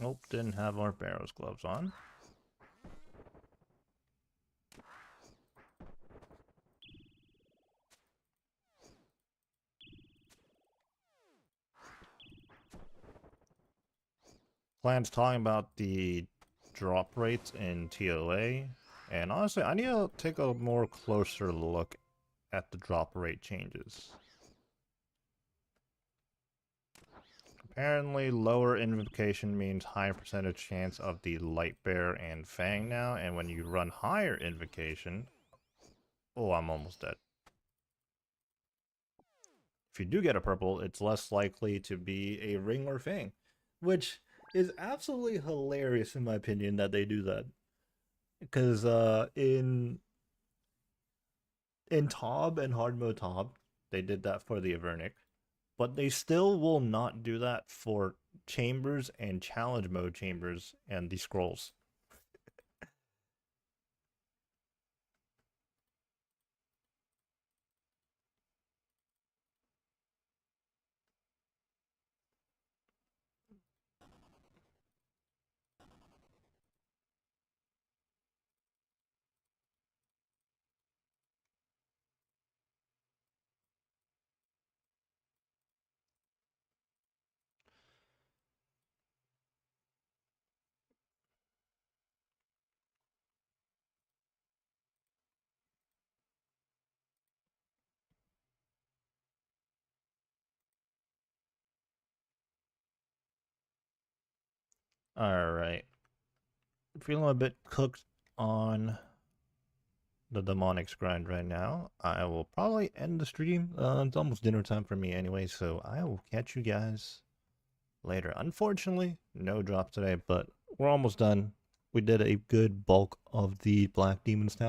Nope, didn't have our Barrow's gloves on. Plan's talking about the drop rates in TOA, and honestly, I need to take a more closer look at the drop rate changes. Apparently, lower invocation means higher percentage chance of the light bear and fang now, and when you run higher invocation, oh, I'm almost dead. If you do get a purple, it's less likely to be a ring or fang, which is absolutely hilarious in my opinion that they do that. Because in Tob and hard mode Tob, they did that for the Avernic, but they still will not do that for chambers and challenge mode chambers and the scrolls. Alright. Feeling a bit cooked on the demonics grind right now. I will probably end the stream. It's almost dinner time for me anyway, so I will catch you guys later. Unfortunately, no drop today, but we're almost done. We did a good bulk of the Black Demons task.